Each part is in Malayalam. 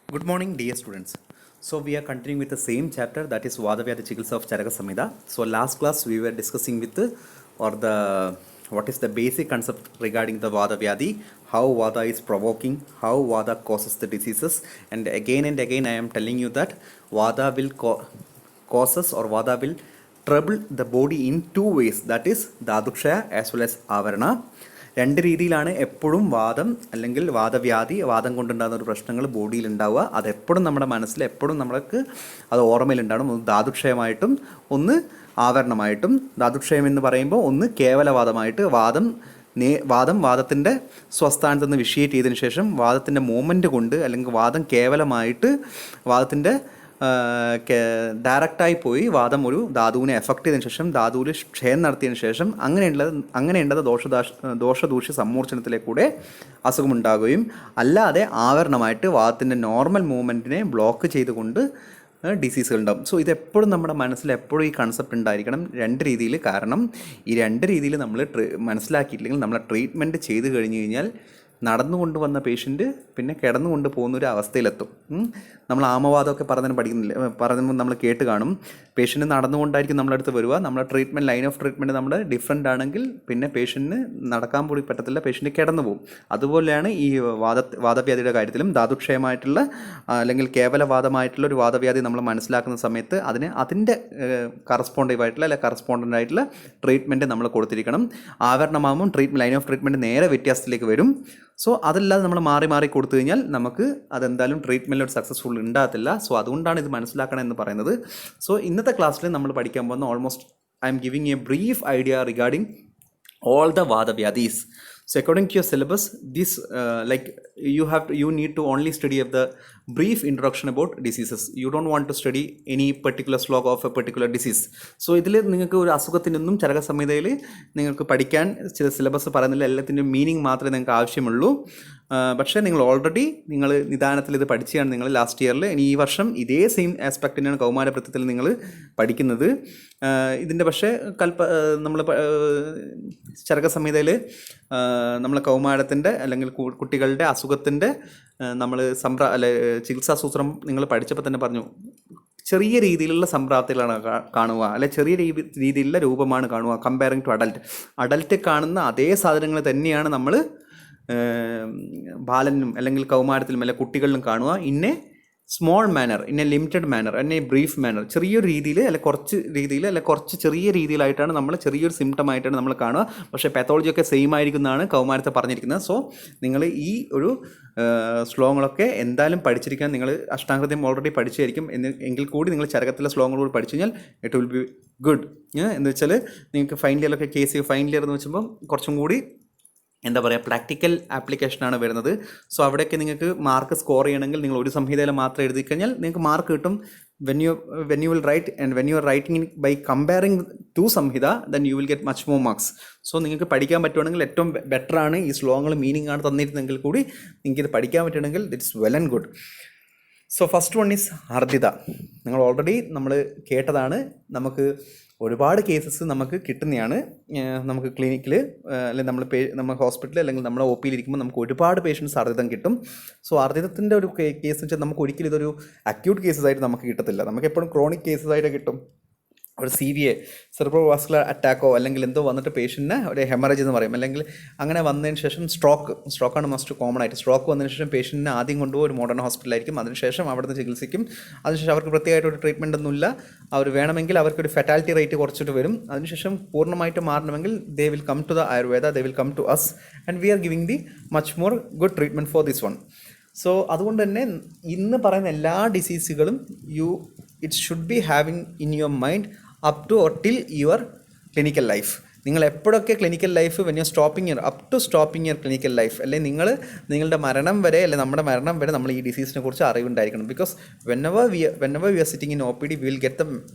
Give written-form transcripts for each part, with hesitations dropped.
Good morning, dear students. So we are continuing with the same chapter, that is Vadavyadi Chikitsa of Charaka Samhita. So last class we were discussing with what is the basic concept regarding the Vadavyadi, how Vada is provoking, how Vada causes the diseases, and again I am telling you that Vada will causes or Vada will trouble the body in two ways, that is Dadukshaya as well as Avarana. രണ്ട് രീതിയിലാണ് എപ്പോഴും വാദം അല്ലെങ്കിൽ വാദം കൊണ്ടുണ്ടാകുന്ന ഒരു പ്രശ്നങ്ങൾ ബോഡിയിൽ ഉണ്ടാവുക. അതെപ്പോഴും നമ്മുടെ മനസ്സിൽ എപ്പോഴും നമ്മൾക്ക് അത് ഓർമ്മയിലുണ്ടാവണം. ഒന്ന് ധാതുക്ഷയമായിട്ടും ഒന്ന് ആവരണമായിട്ടും. ധാതുക്ഷയം എന്ന് പറയുമ്പോൾ ഒന്ന് കേവലവാദമായിട്ട് വാദത്തിൻ്റെ സ്വസ്ഥാനത്ത് നിന്ന് വിഷിയേറ്റ് ചെയ്തതിന് ശേഷം വാദത്തിൻ്റെ മൂവ്മെൻറ്റ് കൊണ്ട് അല്ലെങ്കിൽ വാദം കേവലമായിട്ട് വാദത്തിൻ്റെ ഡയറക്റ്റായി പോയി വാദം ഒരു ധാതുവിനെ എഫക്റ്റ് ചെയ്തതിനു ശേഷം ധാതുവിൽ ക്ഷയം നടത്തിയതിനു ശേഷം അങ്ങനെയുള്ളത് ദോഷദൂഷ്യ സമ്മൂർച്ഛനത്തിലേക്കൂടെ അസുഖമുണ്ടാകുകയും അല്ലാതെ ആവരണമായിട്ട് വാദത്തിൻ്റെ നോർമൽ മൂവ്മെൻറ്റിനെ ബ്ലോക്ക് ചെയ്തുകൊണ്ട് ഡിസീസുകൾ ഉണ്ടാകും. സോ ഇതെപ്പോഴും നമ്മുടെ മനസ്സിൽ എപ്പോഴും ഈ കൺസെപ്റ്റ് ഉണ്ടായിരിക്കണം രണ്ട് രീതിയിൽ. കാരണം ഈ രണ്ട് രീതിയിൽ നമ്മൾ മനസ്സിലാക്കിയിട്ടില്ലെങ്കിൽ നമ്മളെ ട്രീറ്റ്മെൻറ്റ് ചെയ്ത് കഴിഞ്ഞ് കഴിഞ്ഞാൽ നടന്നുകൊണ്ട് വന്ന പേഷ്യൻറ്റ് പിന്നെ കിടന്നുകൊണ്ട് പോകുന്നൊരു അവസ്ഥയിലെത്തും. നമ്മൾ ആമവാദമൊക്കെ പറയുമ്പോൾ നമ്മൾ കേട്ട് കാണും. പേഷ്യൻറ്റ് നടന്നുകൊണ്ടായിരിക്കും നമ്മളടുത്ത് വരിക. നമ്മളെ ലൈൻ ഓഫ് ട്രീറ്റ്മെൻറ്റ് നമ്മുടെ ഡിഫറെൻ്റ് ആണെങ്കിൽ പിന്നെ പേഷ്യൻറ്റിന് നടക്കാൻ പോലും പറ്റത്തില്ല, പേഷ്യൻറ്റ് കിടന്നു പോകും. അതുപോലെയാണ് ഈ വാദവ്യാധിയുടെ കാര്യത്തിലും. ധാതുക്ഷയമായിട്ടുള്ള അല്ലെങ്കിൽ കേവലവാദമായിട്ടുള്ള ഒരു വാദവ്യാധി നമ്മൾ മനസ്സിലാക്കുന്ന സമയത്ത് അതിൻ്റെ കറസ്പോണ്ടൻ്റ് ആയിട്ടുള്ള ട്രീറ്റ്മെൻറ്റ് നമ്മൾ കൊടുത്തിരിക്കണം. ആവരണമാകുമ്പം ലൈൻ ഓഫ് ട്രീറ്റ്മെൻറ്റ് നേരെ വ്യത്യാസത്തിലേക്ക് വരും. സോ അതല്ലാതെ നമ്മൾ മാറി കൊടുത്തു കഴിഞ്ഞാൽ നമുക്ക് അതെന്തായാലും ട്രീറ്റ്മെൻറ്റിൽ സക്സസ്ഫുൾ ഉണ്ടാകത്തില്ല. സോ അതുകൊണ്ടാണ് ഇത് മനസ്സിലാക്കണം എന്ന് പറയുന്നത്. സോ ഇന്നത്തെ ക്ലാസ്സിൽ നമ്മൾ പഠിക്കാൻ പോകുന്ന almost I M giving A brief idea regarding all the Vadavyadis. So according to your syllabus, this you need to only study of the brief introduction about diseases. You don't want to study any particular slog of a particular disease. So ഇതിൽ നിങ്ങൾക്ക് ഒരു അസുഖത്തിനൊന്നും ചരക സംഹിതയിൽ നിങ്ങൾക്ക് പഠിക്കാൻ ചില സിലബസ് പറയുന്നില്ല. എല്ലാത്തിൻ്റെയും മീനിങ് മാത്രമേ നിങ്ങൾക്ക് ആവശ്യമുള്ളൂ. പക്ഷേ നിങ്ങൾ ഓൾറെഡി നിദാനത്തിൽ ഇത് പഠിച്ചാണ് നിങ്ങൾ ലാസ്റ്റ് ഇയറിൽ. ഇനി ഈ വർഷം ഇതേ സെയിം ആസ്പെക്ട് തന്നെയാണ് കൗമാരവൃത്തത്തിൽ നിങ്ങൾ പഠിക്കുന്നത്. ഇതിൻ്റെ പക്ഷേ നമ്മൾ ചരക സംഹിതയിൽ നമ്മൾ കൗമാരത്തിൻ്റെ അല്ലെങ്കിൽ കുട്ടികളുടെ അസുഖത്തിൻ്റെ നമ്മൾ ചികിത്സാ സൂത്രം നിങ്ങൾ പഠിച്ചപ്പോൾ തന്നെ പറഞ്ഞു, ചെറിയ രീതിയിലുള്ള സംപ്രാപ്തികളാണ് കാണുക, അല്ലെ ചെറിയ രീതിയിലുള്ള രൂപമാണ് കാണുക. കമ്പയറിങ് ടു അഡൽട്ട് കാണുന്ന അതേ സാധനങ്ങൾ തന്നെയാണ് നമ്മൾ ബാലനും അല്ലെങ്കിൽ കൗമാരത്തിലും അല്ലെ കുട്ടികളിലും കാണുക. ഇന്നെ സ്മോൾ മാനർ, ഇന്നെ ലിമിറ്റഡ് മാനർ, എന്നെ ബ്രീഫ് മാനർ, ചെറിയൊരു രീതിയിൽ കുറച്ച് ചെറിയ രീതിയിലായിട്ടാണ് നമ്മൾ ചെറിയൊരു സിംറ്റം ആയിട്ടാണ് നമ്മൾ കാണുക. പക്ഷേ പാത്തോളജിയൊക്കെ സെയിം ആയിരിക്കുന്നതാണ് കൗമാരത്തെ പറഞ്ഞിരിക്കുന്നത്. സോ നിങ്ങൾ ഈ ഒരു ശ്ലോകങ്ങളൊക്കെ എന്തായാലും പഠിച്ചിരിക്കാൻ. നിങ്ങൾ അഷ്ടാംഗഹൃദയം ഓൾറെഡി പഠിച്ചായിരിക്കും. എങ്കിൽ കൂടി നിങ്ങൾ ചരകത്തിലെ ശ്ലോകങ്ങളോട് പഠിച്ചു കഴിഞ്ഞാൽ ഇറ്റ് വിൽ ബി ഗുഡ്. എന്ന് വെച്ചാൽ നിങ്ങൾക്ക് ഫൈനൽ ഇയറിലൊക്കെ ഫൈനൽ ഇയർ എന്ന് വെച്ചുമ്പോൾ കുറച്ചും കൂടി പ്രാക്ടിക്കൽ ആപ്ലിക്കേഷനാണ് വരുന്നത്. സോ അവിടെയൊക്കെ നിങ്ങൾക്ക് മാർക്ക് സ്കോർ ചെയ്യണമെങ്കിൽ നിങ്ങൾ ഒരു സംഹിതയിൽ മാത്രം എഴുതി കഴിഞ്ഞാൽ നിങ്ങൾക്ക് മാർക്ക് കിട്ടും. when you will write and when you are writing by comparing to Samhita then you will get much more marks. So നിങ്ങൾക്ക് പഠിക്കാൻ പറ്റുവാണെങ്കിൽ ഏറ്റവും ബെറ്ററാണ്. ഈ ശ്ലോകങ്ങൾ മീനിങ് ആണ് തന്നിരുന്നെങ്കിൽ കൂടി നിങ്ങൾക്ക് ഇത് പഠിക്കാൻ പറ്റുകയാണെങ്കിൽ it's well and good. So first one is അർദ്ധിത. നിങ്ങൾ ഓൾറെഡി നമ്മൾ കേട്ടതാണ്. നമുക്ക് ഒരുപാട് കേസസ് നമുക്ക് കിട്ടുന്നതാണ്. നമുക്ക് ക്ലിനിക്കിൽ അല്ലെങ്കിൽ നമ്മൾ ഹോസ്പിറ്റലിൽ അല്ലെങ്കിൽ നമ്മുടെ ഒ പിയിൽ ഇരിക്കുമ്പോൾ നമുക്ക് ഒരുപാട് പേഷ്യൻസ് അർദ്ധിതം കിട്ടും. സോ അർദ്ധിതത്തിൻ്റെ ഒരു കേസ് വെച്ചാൽ നമുക്ക് ഒരിക്കലും ഇതൊരു അക്യൂട്ട് കേസസ് ആയിട്ട് നമുക്ക് കിട്ടത്തില്ല. നമുക്ക് എപ്പോഴും ക്രോണിക് കേസസ് ആയിട്ട് കിട്ടും. ഒരു CVA സെറിബ്രോ വാസ്കുലർ അറ്റാക്കോ അല്ലെങ്കിൽ എന്തോ വന്നിട്ട് പേഷ്യൻറ്റിന് ഒരു ഹെമറേജ് എന്ന് പറയും, അല്ലെങ്കിൽ അങ്ങനെ വന്നതിന് ശേഷം സ്ട്രോക്കാണ് മസ്റ്റ് കോമൺ ആയിട്ട്. സ്ട്രോക്ക് വന്നതിന് ശേഷം പേഷ്യൻറ്റിനെ ആദ്യം കൊണ്ടുപോയി ഒരു മോഡേൺ ഹോസ്പിറ്റലായിരിക്കും. അതിനുശേഷം അവിടുന്ന് ചികിത്സിക്കും. അതിനുശേഷം അവർക്ക് പ്രത്യേകമായിട്ടൊരു ട്രീറ്റ്മെൻ്റ് ഒന്നുമില്ല. അവർ വേണമെങ്കിൽ അവർക്കൊരു ഫെറ്റാലിറ്റി റേറ്റ് കുറച്ചിട്ട് വരും. അതിനുശേഷം പൂർണ്ണമായിട്ട് മാറണമെങ്കിൽ they will come to the Ayurveda, they will come to us and we are giving the much more good treatment for this one. So അതുകൊണ്ട് തന്നെ ഇന്ന് പറയുന്ന എല്ലാ ഡിസീസുകളും it should be having in your mind up to or till your clinical life. നിങ്ങൾ എപ്പോഴൊക്കെ clinical life when you stopping your clinical life, അല്ലെങ്കിൽ നിങ്ങളുടെ മരണം വരെ നമ്മുടെ മരണം വരെ നമ്മൾ ഈ ഡിസീസിനെ കുറിച്ച് അറിവുണ്ടായിരിക്കണം. Because whenever we are sitting in OPD, we will get the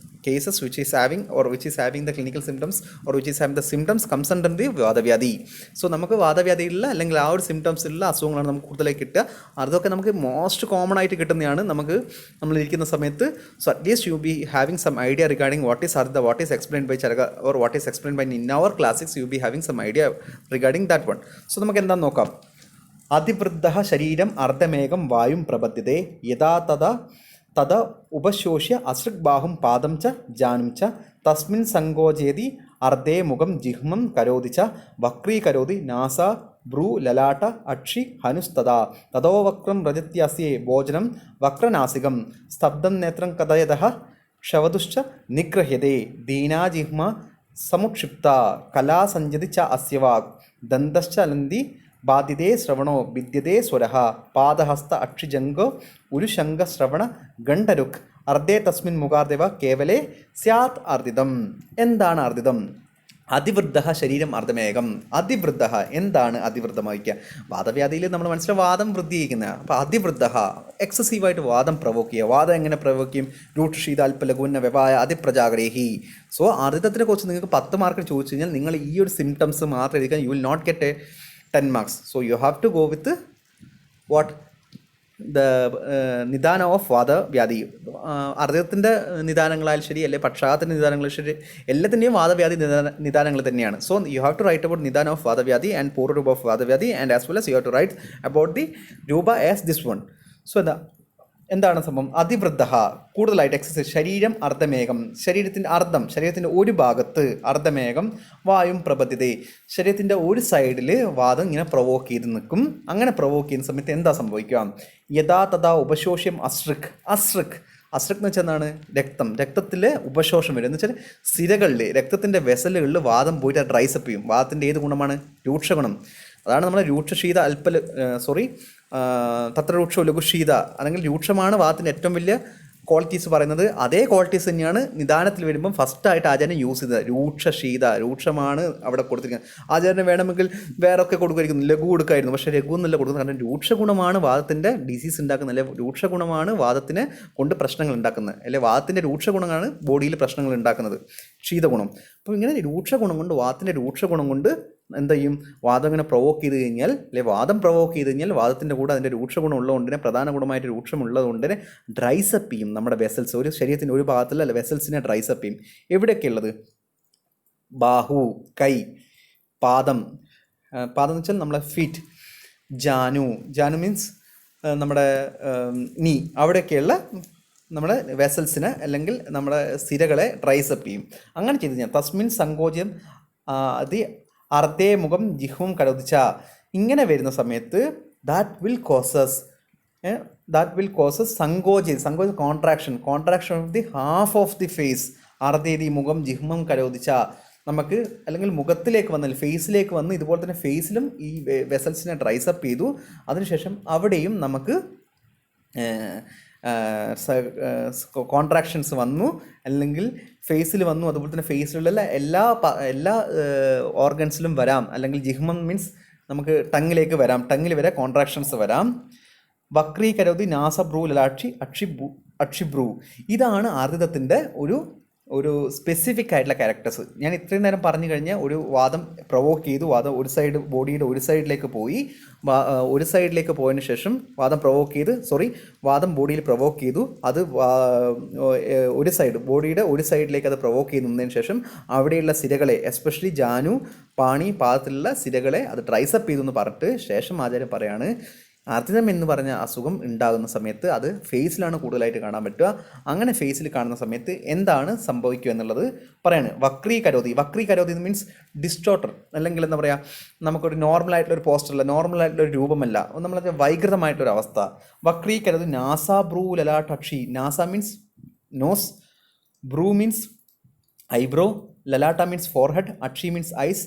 cases which is having the clinical symptoms or which is having the symptoms comes under the വാദവ്യാധി. സോ നമുക്ക് വാദവ്യാധിയിലുള്ള അല്ലെങ്കിൽ ആ ഒരു സിംറ്റംസിലുള്ള അസുഖങ്ങളാണ് നമുക്ക് കൂടുതലായി കിട്ടുക. അതൊക്കെ നമുക്ക് മോസ്റ്റ് കോമൺ ആയിട്ട് കിട്ടുന്നതാണ് നമ്മളിരിക്കുന്ന സമയത്ത്. So at least you be having some idea regarding what is explained by Charaka or what is explained by in our classics. You be having some idea regarding that one. So നമുക്ക് എന്താണെന്ന് നോക്കാം. അതിവൃദ്ധ ശരീരം അർദ്ധമേകം വായും പ്രപദ്യത്തെ യഥാ തഥാ തത ഉപശോഷ്യ അസൃഗ്ബാഹും പാദം ച ജാനും ച തസ്മിൻ സങ്കോചേതി അർദ്ധേ മുഖം ജിഹ്മം കരോതി ച വക്രീകരോതി നാസ ഭ്രൂ ലലാട്ട അക്ഷി ഹനുസ്തദാ തതോ വക്രം രജത്യസ്യേ ഭോജനം വക്രനാസികം സ്തബ്ധം നേത്രം കഥയതഃ ക്ഷവതുശ്ച നിഗ്രഹ്യതേ ദീനാജിഹ്മ സമുക്ഷിപ്ത കലാസഞ്ജതി ച അസ്യ വാഗ് ദന്തശ്ച അലന്തി ബാധിതേ ശ്രവണോ വിദ്യതേ സ്വരഃ പാദഹസ്ത അക്ഷിജംഗോ ഉരുശങ്ക ശ്രവണ ഗണ്ഡരുക് അർദ്ധേ തസ്മിൻ മുഖാർദേവ കേവലേ സ്യാത് അർദ്ദിതം. എന്താണ് അർദ്ദിതം? അതിവൃദ്ധ ശരീരം അർദ്ധമേകം. അതിവൃദ്ധ എന്താണ് അതിവൃദ്ധമായിരിക്കുക? വാദവ്യാധിയിൽ നമ്മൾ മനസ്സിലാവും വാദം വൃദ്ധി ചെയ്യുന്നത്. അപ്പോൾ അതിവൃദ്ധ എക്സസീവായിട്ട് വാദം പ്രവോക്ക് ചെയ്യുക. വാദം എങ്ങനെ പ്രവോക്ക് ചെയ്യും? രൂക്ഷശീതാൽപ്പലഗുന്ന വ്യവായ അതിപ്രജാഗ്രഹി. സോ അർദ്ദിതത്തിനെ കുറിച്ച് നിങ്ങൾക്ക് 10 മാർക്ക് ചോദിച്ചു കഴിഞ്ഞാൽ നിങ്ങൾ ഈ ഒരു സിംറ്റംസ് മാത്രം എഴുതിക്കാൻ you will not get 10 marks. So you have to go with what? The നിദാന ഓഫ് വാദവ്യാധി. അർദ്ദത്തിൻ്റെ നിദാനങ്ങളായാലും ശരി, അല്ലെങ്കിൽ പക്ഷാഘാതത്തിൻ്റെ നിദാനങ്ങളും ശരി, എല്ലാത്തിൻ്റെയും വാദവ്യാധി നിദാനങ്ങൾ തന്നെയാണ്. So you have to write about നിദാന ഓഫ് വാദവ്യാധി ആൻഡ് പൂർവ്വരൂപ ഓഫ് വാദവ്യാധി and as well as you have to write about the രൂപ ആസ് ദിസ് വൺ. സോ എന്താണ് സംഭവം? അതിവൃദ്ധ കൂടുതലായിട്ട് എക്സസൈസ്. ശരീരം അർദ്ധമേകം, ശരീരത്തിൻ്റെ അർദ്ധം, ശരീരത്തിൻ്റെ ഒരു ഭാഗത്ത് അർദ്ധമേകം വായും പ്രബദ്ധ്യത, ശരീരത്തിൻ്റെ ഒരു സൈഡിൽ വാദം ഇങ്ങനെ പ്രൊവോക്ക് ചെയ്ത് നിൽക്കും. അങ്ങനെ പ്രൊവോക്ക് ചെയ്യുന്ന സമയത്ത് എന്താ സംഭവിക്കുക? യഥാ തഥാ ഉപശോഷ്യം അസൃക്. അസൃക് എന്ന് വെച്ചാൽ എന്താണ്? രക്തം, രക്തത്തിൽ ഉപശോഷം വരും എന്ന് വെച്ചാൽ സിരകളിൽ, രക്തത്തിൻ്റെ വെസലുകളിൽ വാദം പോയിട്ട് ഡ്രൈസപ്പ് ചെയ്യും. വാദത്തിൻ്റെ ഏത് ഗുണമാണ്? രൂക്ഷഗുണം. അതാണ് നമ്മുടെ രൂക്ഷശീത തത്ര രൂക്ഷ ലഘുശീത, അല്ലെങ്കിൽ രൂക്ഷമാണ് വാദത്തിൻ്റെ ഏറ്റവും വലിയ ക്വാളിറ്റീസ് പറയുന്നത്. അതേ ക്വാളിറ്റീസ് തന്നെയാണ് നിദാനത്തിൽ വരുമ്പം ഫസ്റ്റായിട്ട് ആചാര്യൻ യൂസ് ചെയ്തത്. രൂക്ഷശീത, രൂക്ഷമാണ് അവിടെ കൊടുത്തിരിക്കുന്നത്. ആചാര്യന് വേണമെങ്കിൽ വേറൊക്കെ കൊടുക്കുമായിരിക്കും, ലഘു കൊടുക്കുമായിരുന്നു. പക്ഷേ ലഘു എന്നല്ല കൊടുക്കുന്നത്. കാരണം രൂക്ഷഗുണമാണ് വാദത്തിൻ്റെ ഡിസീസ് ഉണ്ടാക്കുന്നത്, അല്ലെ രൂക്ഷഗുണമാണ് വാദത്തിനെ കൊണ്ട് പ്രശ്നങ്ങൾ ഉണ്ടാക്കുന്നത്, അല്ലെ വാദത്തിൻ്റെ രൂക്ഷഗുണമാണ് ബോഡിയിൽ പ്രശ്നങ്ങൾ ഉണ്ടാക്കുന്നത്, ശീതഗുണം. അപ്പോൾ ഇങ്ങനെ രൂക്ഷഗുണം കൊണ്ട്, വാദത്തിൻ്റെ രൂക്ഷഗുണം കൊണ്ട് എന്ത് ചെയ്യും? വാദം ഇങ്ങനെ പ്രൊവോക്ക് ചെയ്ത് കഴിഞ്ഞാൽ, അല്ലെ വാദം പ്രൊവോക്ക് ചെയ്ത് കഴിഞ്ഞാൽ വാദത്തിൻ്റെ കൂടെ അതിൻ്റെ രൂക്ഷഗുണം ഉള്ളതുകൊണ്ട് തന്നെ, പ്രധാന ഗുണമായിട്ട് രൂക്ഷമുള്ളതുകൊണ്ട് തന്നെ ഡ്രൈസപ്പ് ചെയ്യും നമ്മുടെ വെസൽസ്. ഒരു ശരീരത്തിൻ്റെ ഒരു ഭാഗത്തുള്ള വെസൽസിനെ ഡ്രൈസപ്പ് ചെയ്യും. എവിടെയൊക്കെ ഉള്ളത്? ബാഹു, കൈ, പാദം. പാദം എന്ന് വെച്ചാൽ നമ്മളെ ഫീറ്റ്. ജാനു മീൻസ് നമ്മുടെ നീ. അവിടെയൊക്കെയുള്ള നമ്മുടെ വെസൽസിനെ അല്ലെങ്കിൽ നമ്മുടെ സിരകളെ ഡ്രൈസപ്പ് ചെയ്യും. അങ്ങനെ ചെയ്ത് കഴിഞ്ഞാൽ തസ്മിൻ സങ്കോചം അത് അർദ്ധേ മുഖം ജിഹ്വം കരോതിച്ച. ഇങ്ങനെ വരുന്ന സമയത്ത് ദാറ്റ് വിൽ കോസസ് സങ്കോചം contraction of the half of the face. അർദ്ധേതി മുഖം ജിഹ്മം കരോതിച്ച. നമുക്ക് അല്ലെങ്കിൽ മുഖത്തിലേക്ക് വന്നാൽ ഫേസിലേക്ക് വന്ന് ഇതുപോലെ തന്നെ ഫേസിലും ഈ വെസൽസിനെ ഡ്രൈസപ്പ് ചെയ്തു. അതിനുശേഷം അവിടെയും നമുക്ക് കോൺട്രാക്ഷൻസ് വന്നു, അല്ലെങ്കിൽ ഫേസിൽ വന്നു. അതുപോലെ തന്നെ ഫേസിലുള്ള എല്ലാ ഓർഗൻസിലും വരാം. അല്ലെങ്കിൽ ജിഹ്മം മീൻസ് നമുക്ക് ടങ്ങിലേക്ക് വരാം, ടങ്ങിൽ വരെ കോൺട്രാക്ഷൻസ് വരാം. വക്രീകരോതി നാസഭ്രൂ ലലാക്ഷി അക്ഷിഭ്രൂ. ഇതാണ് ആർദ്ദിതത്തിൻ്റെ ഒരു സ്പെസിഫിക് ആയിട്ടുള്ള ക്യാരക്ടേഴ്സ്. ഞാൻ ഇത്രയും നേരം പറഞ്ഞു കഴിഞ്ഞാൽ ഒരു വാദം പ്രൊവോക്ക് ചെയ്തു, വാദം ഒരു സൈഡ് ബോഡിയുടെ ഒരു സൈഡിലേക്ക് പോയതിന് ശേഷം വാദം ബോഡിയിൽ പ്രൊവോക്ക് ചെയ്തു. അത് ഒരു സൈഡ് ബോഡിയുടെ ഒരു സൈഡിലേക്ക് അത് പ്രൊവോക്ക് ചെയ്യുന്നതിന് ശേഷം അവിടെയുള്ള സിരകളെ, എസ്പെഷ്യലി ജാനു, പാണി, പാദത്തിലുള്ള സിരകളെ അത് ഡ്രൈസപ്പ് ചെയ്തു എന്ന് പറഞ്ഞിട്ട് ശേഷം ആചാര്യൻ പറയാണ്, ആർദ്ദിതം എന്ന് പറഞ്ഞ അസുഖം ഉണ്ടാകുന്ന സമയത്ത് അത് ഫേസിലാണ് കൂടുതലായിട്ട് കാണാൻ പറ്റുക. അങ്ങനെ ഫേസിൽ കാണുന്ന സമയത്ത് എന്താണ് സംഭവിക്കുക എന്നുള്ളത് പറയാണ്. വക്രീകരോതി മീൻസ് ഡിസ്റ്റോർട്ടർ, അല്ലെങ്കിൽ എന്താ പറയുക, നമുക്കൊരു നോർമലായിട്ടുള്ളൊരു പോസ്റ്ററല്ല, നോർമലായിട്ടുള്ളൊരു രൂപമല്ല, നമ്മളത് വൈകൃതമായിട്ടൊരു അവസ്ഥ. വക്രീകരോതി നാസ ഭ്രൂ ലലാട്ടക്ഷി. നാസ മീൻസ് നോസ്, ഭ്രൂ മീൻസ് ഐബ്രോ, ലലാട്ട മീൻസ് ഫോർഹെഡ്, അക്ഷി മീൻസ് ഐസ്,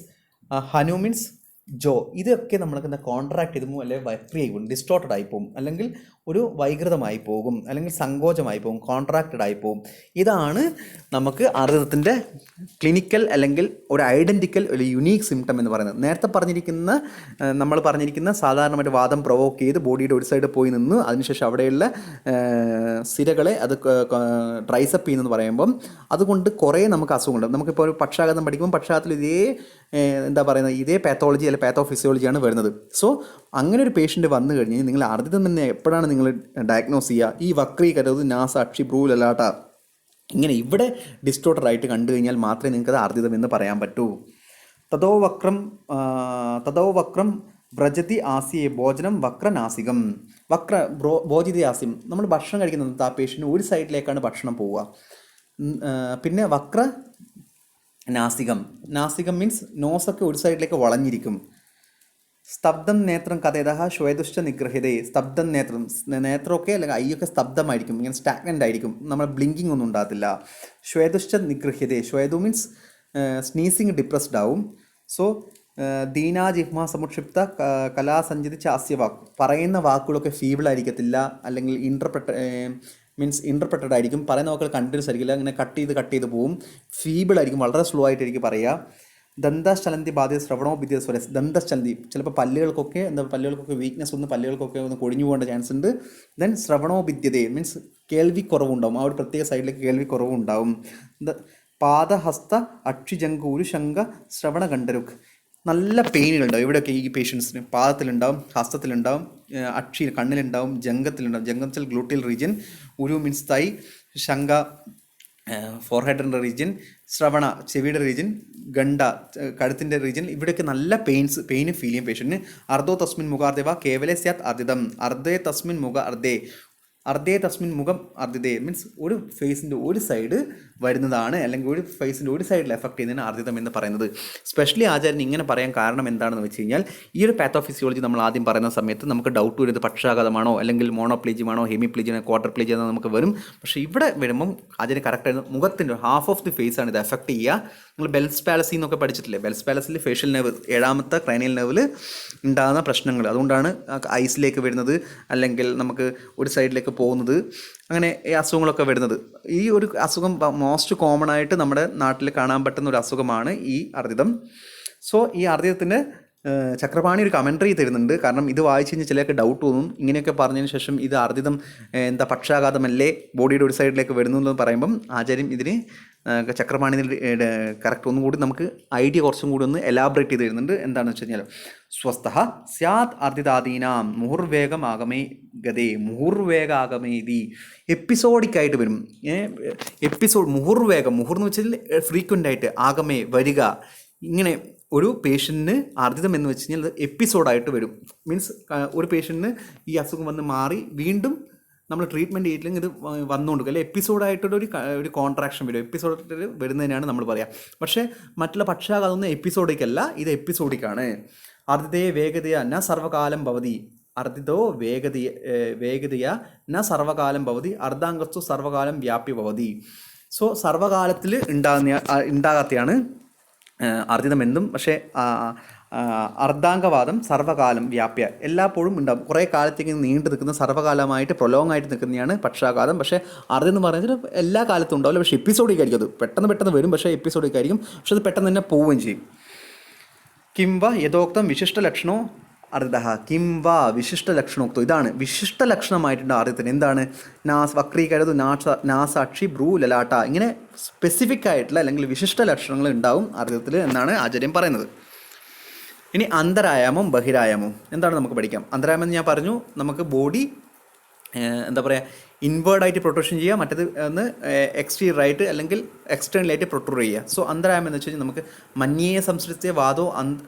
ഹനു മീൻസ് ജോ. ഇതൊക്കെ നമ്മൾക്ക് എന്താ കോൺട്രാക്ട് ചെയ്തു പോകും, അല്ലെങ്കിൽ വക്രി ആയി പോകും, ഡിസ്റ്റോർട്ടഡ് ആയി പോകും, അല്ലെങ്കിൽ ഒരു വൈകൃതമായി പോകും, അല്ലെങ്കിൽ സങ്കോചമായി പോകും, കോൺട്രാക്റ്റഡ് ആയി പോകും. ഇതാണ് നമുക്ക് ആർദ്ദിതത്തിൻ്റെ ക്ലിനിക്കൽ അല്ലെങ്കിൽ ഒരു ഐഡൻറ്റിക്കൽ ഒരു യുണീക്ക് സിംറ്റം എന്ന് പറയുന്നത്. നേരത്തെ നമ്മൾ പറഞ്ഞിരിക്കുന്ന സാധാരണമായിട്ട് വാദം പ്രൊവോക്ക് ചെയ്ത് ബോഡിയുടെ ഒരു സൈഡ് പോയി നിന്ന് അതിനുശേഷം അവിടെയുള്ള സിരകളെ അത് ഡ്രൈസപ്പ് ചെയ്യുന്നതെന്ന് പറയുമ്പം അതുകൊണ്ട് കുറേ നമുക്ക് അസുഖങ്ങളുണ്ട്. നമുക്കിപ്പോൾ ഒരു പക്ഷാഘാതം പഠിക്കുമ്പോൾ പക്ഷാഘാതത്തിൽ ഇതേ പാത്തോളജി അല്ലെങ്കിൽ പാത്തോഫിസിയോളജിയാണ് വരുന്നത്. സോ അങ്ങനെ ഒരു പേഷ്യൻ്റ് വന്നു കഴിഞ്ഞാൽ നിങ്ങൾ ആർദ്ദിതം തന്നെ എപ്പോഴാണ് നിങ്ങൾ ഡയഗ്നോസ് ചെയ്യുക? ഈ വക്രീകരോതി നാസ അക്ഷി ഭ്രൂ ലലാട്ട ഇങ്ങനെ ഇവിടെ ഡിസ്റ്റോർട്ടർ ആയിട്ട് കണ്ടു കഴിഞ്ഞാൽ മാത്രമേ നിങ്ങൾക്കത് ആർദ്ദിതം എന്ന് പറയാൻ പറ്റൂ. തതോ വക്രം വ്രജതി ആസിയെ ഭോജനം വക്രനാസികം. ഭോജിതി ആസ്യം, നമ്മൾ ഭക്ഷണം കഴിക്കുന്നത് ആ പേഷ്യൻ്റ് ഒരു സൈഡിലേക്കാണ് ഭക്ഷണം പോവുക. പിന്നെ വക്ര നാസികം, നാസികം മീൻസ് നോസൊക്കെ ഒരു സൈഡിലേക്ക് വളഞ്ഞിരിക്കും. സ്തബ്ധം നേത്രം കഥേതഃ ശ്വേതുശ്ച നിഗ്രഹ്യതേ. സ്തബ്ധം നേത്രം, നേത്രമൊക്കെ അല്ലെങ്കിൽ ഐയൊക്കെ സ്തബ്ധമായിരിക്കും, ഇങ്ങനെ സ്റ്റാഗ്നൻ്റ് ആയിരിക്കും, നമ്മൾ ബ്ലിങ്കിങ് ഒന്നും ഉണ്ടാകത്തില്ല. ശ്വേതുശ്ച നിഗ്രഹ്യതേ, ശ്വേതു മീൻസ് സ്നീസിങ് ഡിപ്രസ്ഡ് ആവും. സോ ദീനാ ജിഹ്മ സമുക്ഷിപ്ത കലാസഞ്ചിതി ചാസ്യവാക്ക്, പറയുന്ന വാക്കുകളൊക്കെ ഫീബിൾ ആയിരിക്കത്തില്ല, അല്ലെങ്കിൽ ഇൻ്റർപ്രറ്റഡ് ആയിരിക്കും, പറയുന്ന വാക്കുകൾ കണ്ടിന്യൂസ് ആയിരിക്കില്ല, അങ്ങനെ കട്ട് ചെയ്ത് പോവും, ഫീബിൾ ആയിരിക്കും, വളരെ സ്ലോ ആയിട്ടായിരിക്കും പറയുക. ദന്തശ്ചലന്തി ബാധ്യത ശ്രവണോ ഭിദ്യ സ്വരസ്. ദന്തശ്ചലന്തി, ചിലപ്പോൾ പല്ലുകൾക്കൊക്കെ വീക്ക്നെസ് ഒന്ന്, പല്ലുകൾക്കൊക്കെ ഒന്ന് കൊഴിഞ്ഞു പോകേണ്ട ചാൻസ് ഉണ്ട്. ദെൻ ശ്രവണോ ഭിദ്യതേ മീൻസ് കേൾവി കുറവുണ്ടാവും, ആ ഒരു പ്രത്യേക സൈഡിലേക്ക് കേൾവി കുറവുണ്ടാവും. പാദഹസ്ത അക്ഷിജങ്കൂരു ശങ്ക ശ്രവണകണ്ഠരുക്, നല്ല പെയിനുകളുണ്ടാവും ഇവിടെയൊക്കെ ഈ പേഷ്യൻസിന്. പാദത്തിലുണ്ടാവും, ഹസ്തത്തിലുണ്ടാവും, കണ്ണിലുണ്ടാവും, ജംഗത്തിലുണ്ടാവും. ജംഗത്തിൽ ഗ്ലൂട്ടിയൽ റീജിയൻ, ഉരു മീൻസ് തൈ, ശങ്ക ഫോർഹെഡിൻ്റെ റീജിയൻ, ശ്രവണ ചെവിയുടെ റീജിയൻ, ഗണ്ട കഴുത്തിൻ്റെ റീജിയൻ, ഇവിടെയൊക്കെ നല്ല പെയിന് ഫീൽ ചെയ്യും പേഷ്യൻറ്റിന്. അർദ്ധോ തസ്മിൻ മുഖാർദ്ദേവ കേവലേ സ്യാത് അർദ്ധിതം. അർദ്ധേ തസ്മിൻ മുഖ അർദ്ധേ തസ്മിൻ മുഖം അർദ്ധിതേ മീൻസ് ഒരു ഫേസിൻ്റെ ഒരു സൈഡ് വരുന്നതാണ്, അല്ലെങ്കിൽ ഒരു ഫേസിൻ്റെ ഒരു സൈഡിൽ എഫക്ട് ചെയ്യുന്നതിന് അർദ്ധിതം എന്ന് പറയുന്നത്. സ്പെഷ്യലി ആചാര്യൻ ഇങ്ങനെ പറയാൻ കാരണം എന്താണെന്ന് വെച്ച് കഴിഞ്ഞാൽ, ഈ ഒരു പാത്തോഫിസിയോളജി നമ്മൾ ആദ്യം പറയുന്ന സമയത്ത് നമുക്ക് ഡൗട്ട് വരുന്നത് പക്ഷാഘാതമാണോ അല്ലെങ്കിൽ മോണോപ്ലീജിയമാണോ ഹെമിപ്ലീജിയാണോ ക്വാർട്ടർ പ്ലീജിയാണോ നമുക്ക് വരും. പക്ഷേ ഇവിടെ വരുമ്പം ആചാര്യൻ കറക്റ്റായിരുന്നു, മുഖത്തിൻ്റെ ഹാഫ് ഓഫ് ദി ഫേസ് ആണ് ഇത് എഫക്ട് ചെയ്യുക. നിങ്ങൾ ബെൽസ് പാലസി എന്നൊക്കെ പഠിച്ചിട്ടില്ലേ? ബെൽസ് പാലസിൽ ഫേഷ്യൽ നെർവ്, 7ാമത്തെ ക്രൈനിയൽ നെർവിൽ ഉണ്ടാകുന്ന പ്രശ്നങ്ങൾ, അതുകൊണ്ടാണ് ഐസിലേക്ക് വരുന്നത്, അല്ലെങ്കിൽ നമുക്ക് ഒരു സൈഡിലേക്ക് പോകുന്നത്, അങ്ങനെ ഈ അസുഖങ്ങളൊക്കെ വരുന്നത്. ഈ ഒരു അസുഖം മോസ്റ്റ് കോമൺ ആയിട്ട് നമ്മുടെ നാട്ടിൽ കാണാൻ പറ്റുന്ന ഒരു അസുഖമാണ് ഈ അർദ്ധിതം. സോ ഈ അർദ്ധിതത്തിന് ചക്രപാണി ഒരു കമൻട്രി തരുന്നുണ്ട്. കാരണം ഇത് വായിച്ചു കഴിഞ്ഞാൽ ചിലർക്ക് ഡൗട്ട് തോന്നും, ഇങ്ങനെയൊക്കെ പറഞ്ഞതിന് ശേഷം ഇത് അർദ്ധിതം എന്താ പക്ഷാഘാതമല്ലേ, ബോഡിയുടെ ഒരു സൈഡിലേക്ക് വരുന്നു എന്ന് പറയുമ്പം ആചാര്യം ഇതിന് ചക്രപാണി കറക്റ്റ് ഒന്നും നമുക്ക് ഐഡിയ കുറച്ചും കൂടി ഒന്ന് എലാബറേറ്റ് ചെയ്ത് തരുന്നുണ്ട്. എന്താണെന്ന് വെച്ച് കഴിഞ്ഞാൽ, സ്വസ്ഥഃ സ്യാത് അർദ്ധിതാദീനാം മുഹുർവേഗം ആഗമേ ഗതേ മുഹുർവേഗാഗമേതി, എപ്പിസോഡിക്കായിട്ട് വരും. മുഹുർവേഗം എന്ന് വെച്ചാൽ ഫ്രീക്വൻ്റ് ആയിട്ട്, ആഗമേ വരിക, ഇങ്ങനെ ഒരു പേഷ്യൻറ്റിന് അർദ്ധിതം എന്ന് വെച്ച് കഴിഞ്ഞാൽ എപ്പിസോഡായിട്ട് വരും. മീൻസ് ഒരു പേഷ്യൻറ്റിന് ഈ അസുഖം വന്ന് മാറി വീണ്ടും നമ്മൾ ട്രീറ്റ്മെൻറ്റ് ചെയ്തില്ലെങ്കിൽ ഇത് വന്നുകൊണ്ടിരിക്കും, അല്ലെങ്കിൽ എപ്പിസോഡായിട്ടൊരു കോൺട്രാക്ഷൻ വരും, എപ്പിസോഡിൽ വരുന്നതിനാണ് നമ്മൾ പറയുക. പക്ഷേ മറ്റുള്ള പക്ഷാഘാതമൊന്നും എപ്പിസോഡിക്കല്ല, ഇത് എപ്പിസോഡിക്കാണ്. അർദ്ധിതേ വേഗതയ ന സർവകാലം ഭവതി, അർദ്ധിതോ വേഗതയ ന സർവകാലം ഭവതി, അർദ്ധാംഗസ്തു സർവകാലം വ്യാപ്യ ഭവതി. സോ സർവകാലത്തിൽ ഉണ്ടാകാത്തയാണ് അർദ്ധിതം എന്തും. പക്ഷേ അർദ്ധാംഗവാദം സർവ്വകാലം വ്യാപ്യ, എല്ലാപ്പോഴും ഉണ്ടാകും, കുറേ കാലത്തേക്ക് നീണ്ടു നിൽക്കുന്ന, സർവ്വകാലമായിട്ട് പ്രൊലോങ് ആയിട്ട് നിൽക്കുന്നതാണ് പക്ഷാഘാതം. പക്ഷേ അർദ്ധിതം എന്ന് പറയുന്നത് എല്ലാ കാലത്തും ഉണ്ടാവില്ല, പക്ഷേ എപ്പിസോഡിക് ആയിരിക്കും. അത് പെട്ടെന്ന് വരും, പക്ഷേ എപ്പിസോഡിക് ആയിരിക്കും, പക്ഷെ അത് പെട്ടെന്ന് തന്നെ പോവുകയും ചെയ്യും. കിംവ യഥോക്തം വിശിഷ്ട ലക്ഷണോ അർദ്ധിതഃ, കിംവ വിശിഷ്ട ലക്ഷണോക്തം, ഇതാണ് വിശിഷ്ട ലക്ഷണമായിട്ടുണ്ട് അർദ്ധിതത്തിന്. എന്താണ്? വക്രീകരതു നാസാക്ഷി ഭ്രൂ ലലാട്ട, ഇങ്ങനെ സ്പെസിഫിക് ആയിട്ടുള്ള അല്ലെങ്കിൽ വിശിഷ്ട ലക്ഷണങ്ങൾ ഉണ്ടാവും അർദ്ധിതത്തിൽ എന്നാണ് ആചാര്യം പറയുന്നത്. ഇനി അന്തരായാമം ബഹിരായാമം എന്താണ് നമുക്ക് പഠിക്കാം. അന്തരായാമം എന്ന് ഞാൻ പറഞ്ഞു, നമുക്ക് ബോഡി എന്താ പറയുക, ഇൻവേർഡായിട്ട് പ്രൊട്രൂഷൻ ചെയ്യുക, മറ്റേത് ഒന്ന് എക്സ്റ്റീരിയർ ആയിട്ട് അല്ലെങ്കിൽ എക്സ്റ്റേണലായിട്ട് പ്രൊട്രൂർ ചെയ്യുക. സോ അന്തരായാമം എന്ന് വെച്ച് കഴിഞ്ഞാൽ നമുക്ക് മന്യേ സംസൃത്യ വാദോ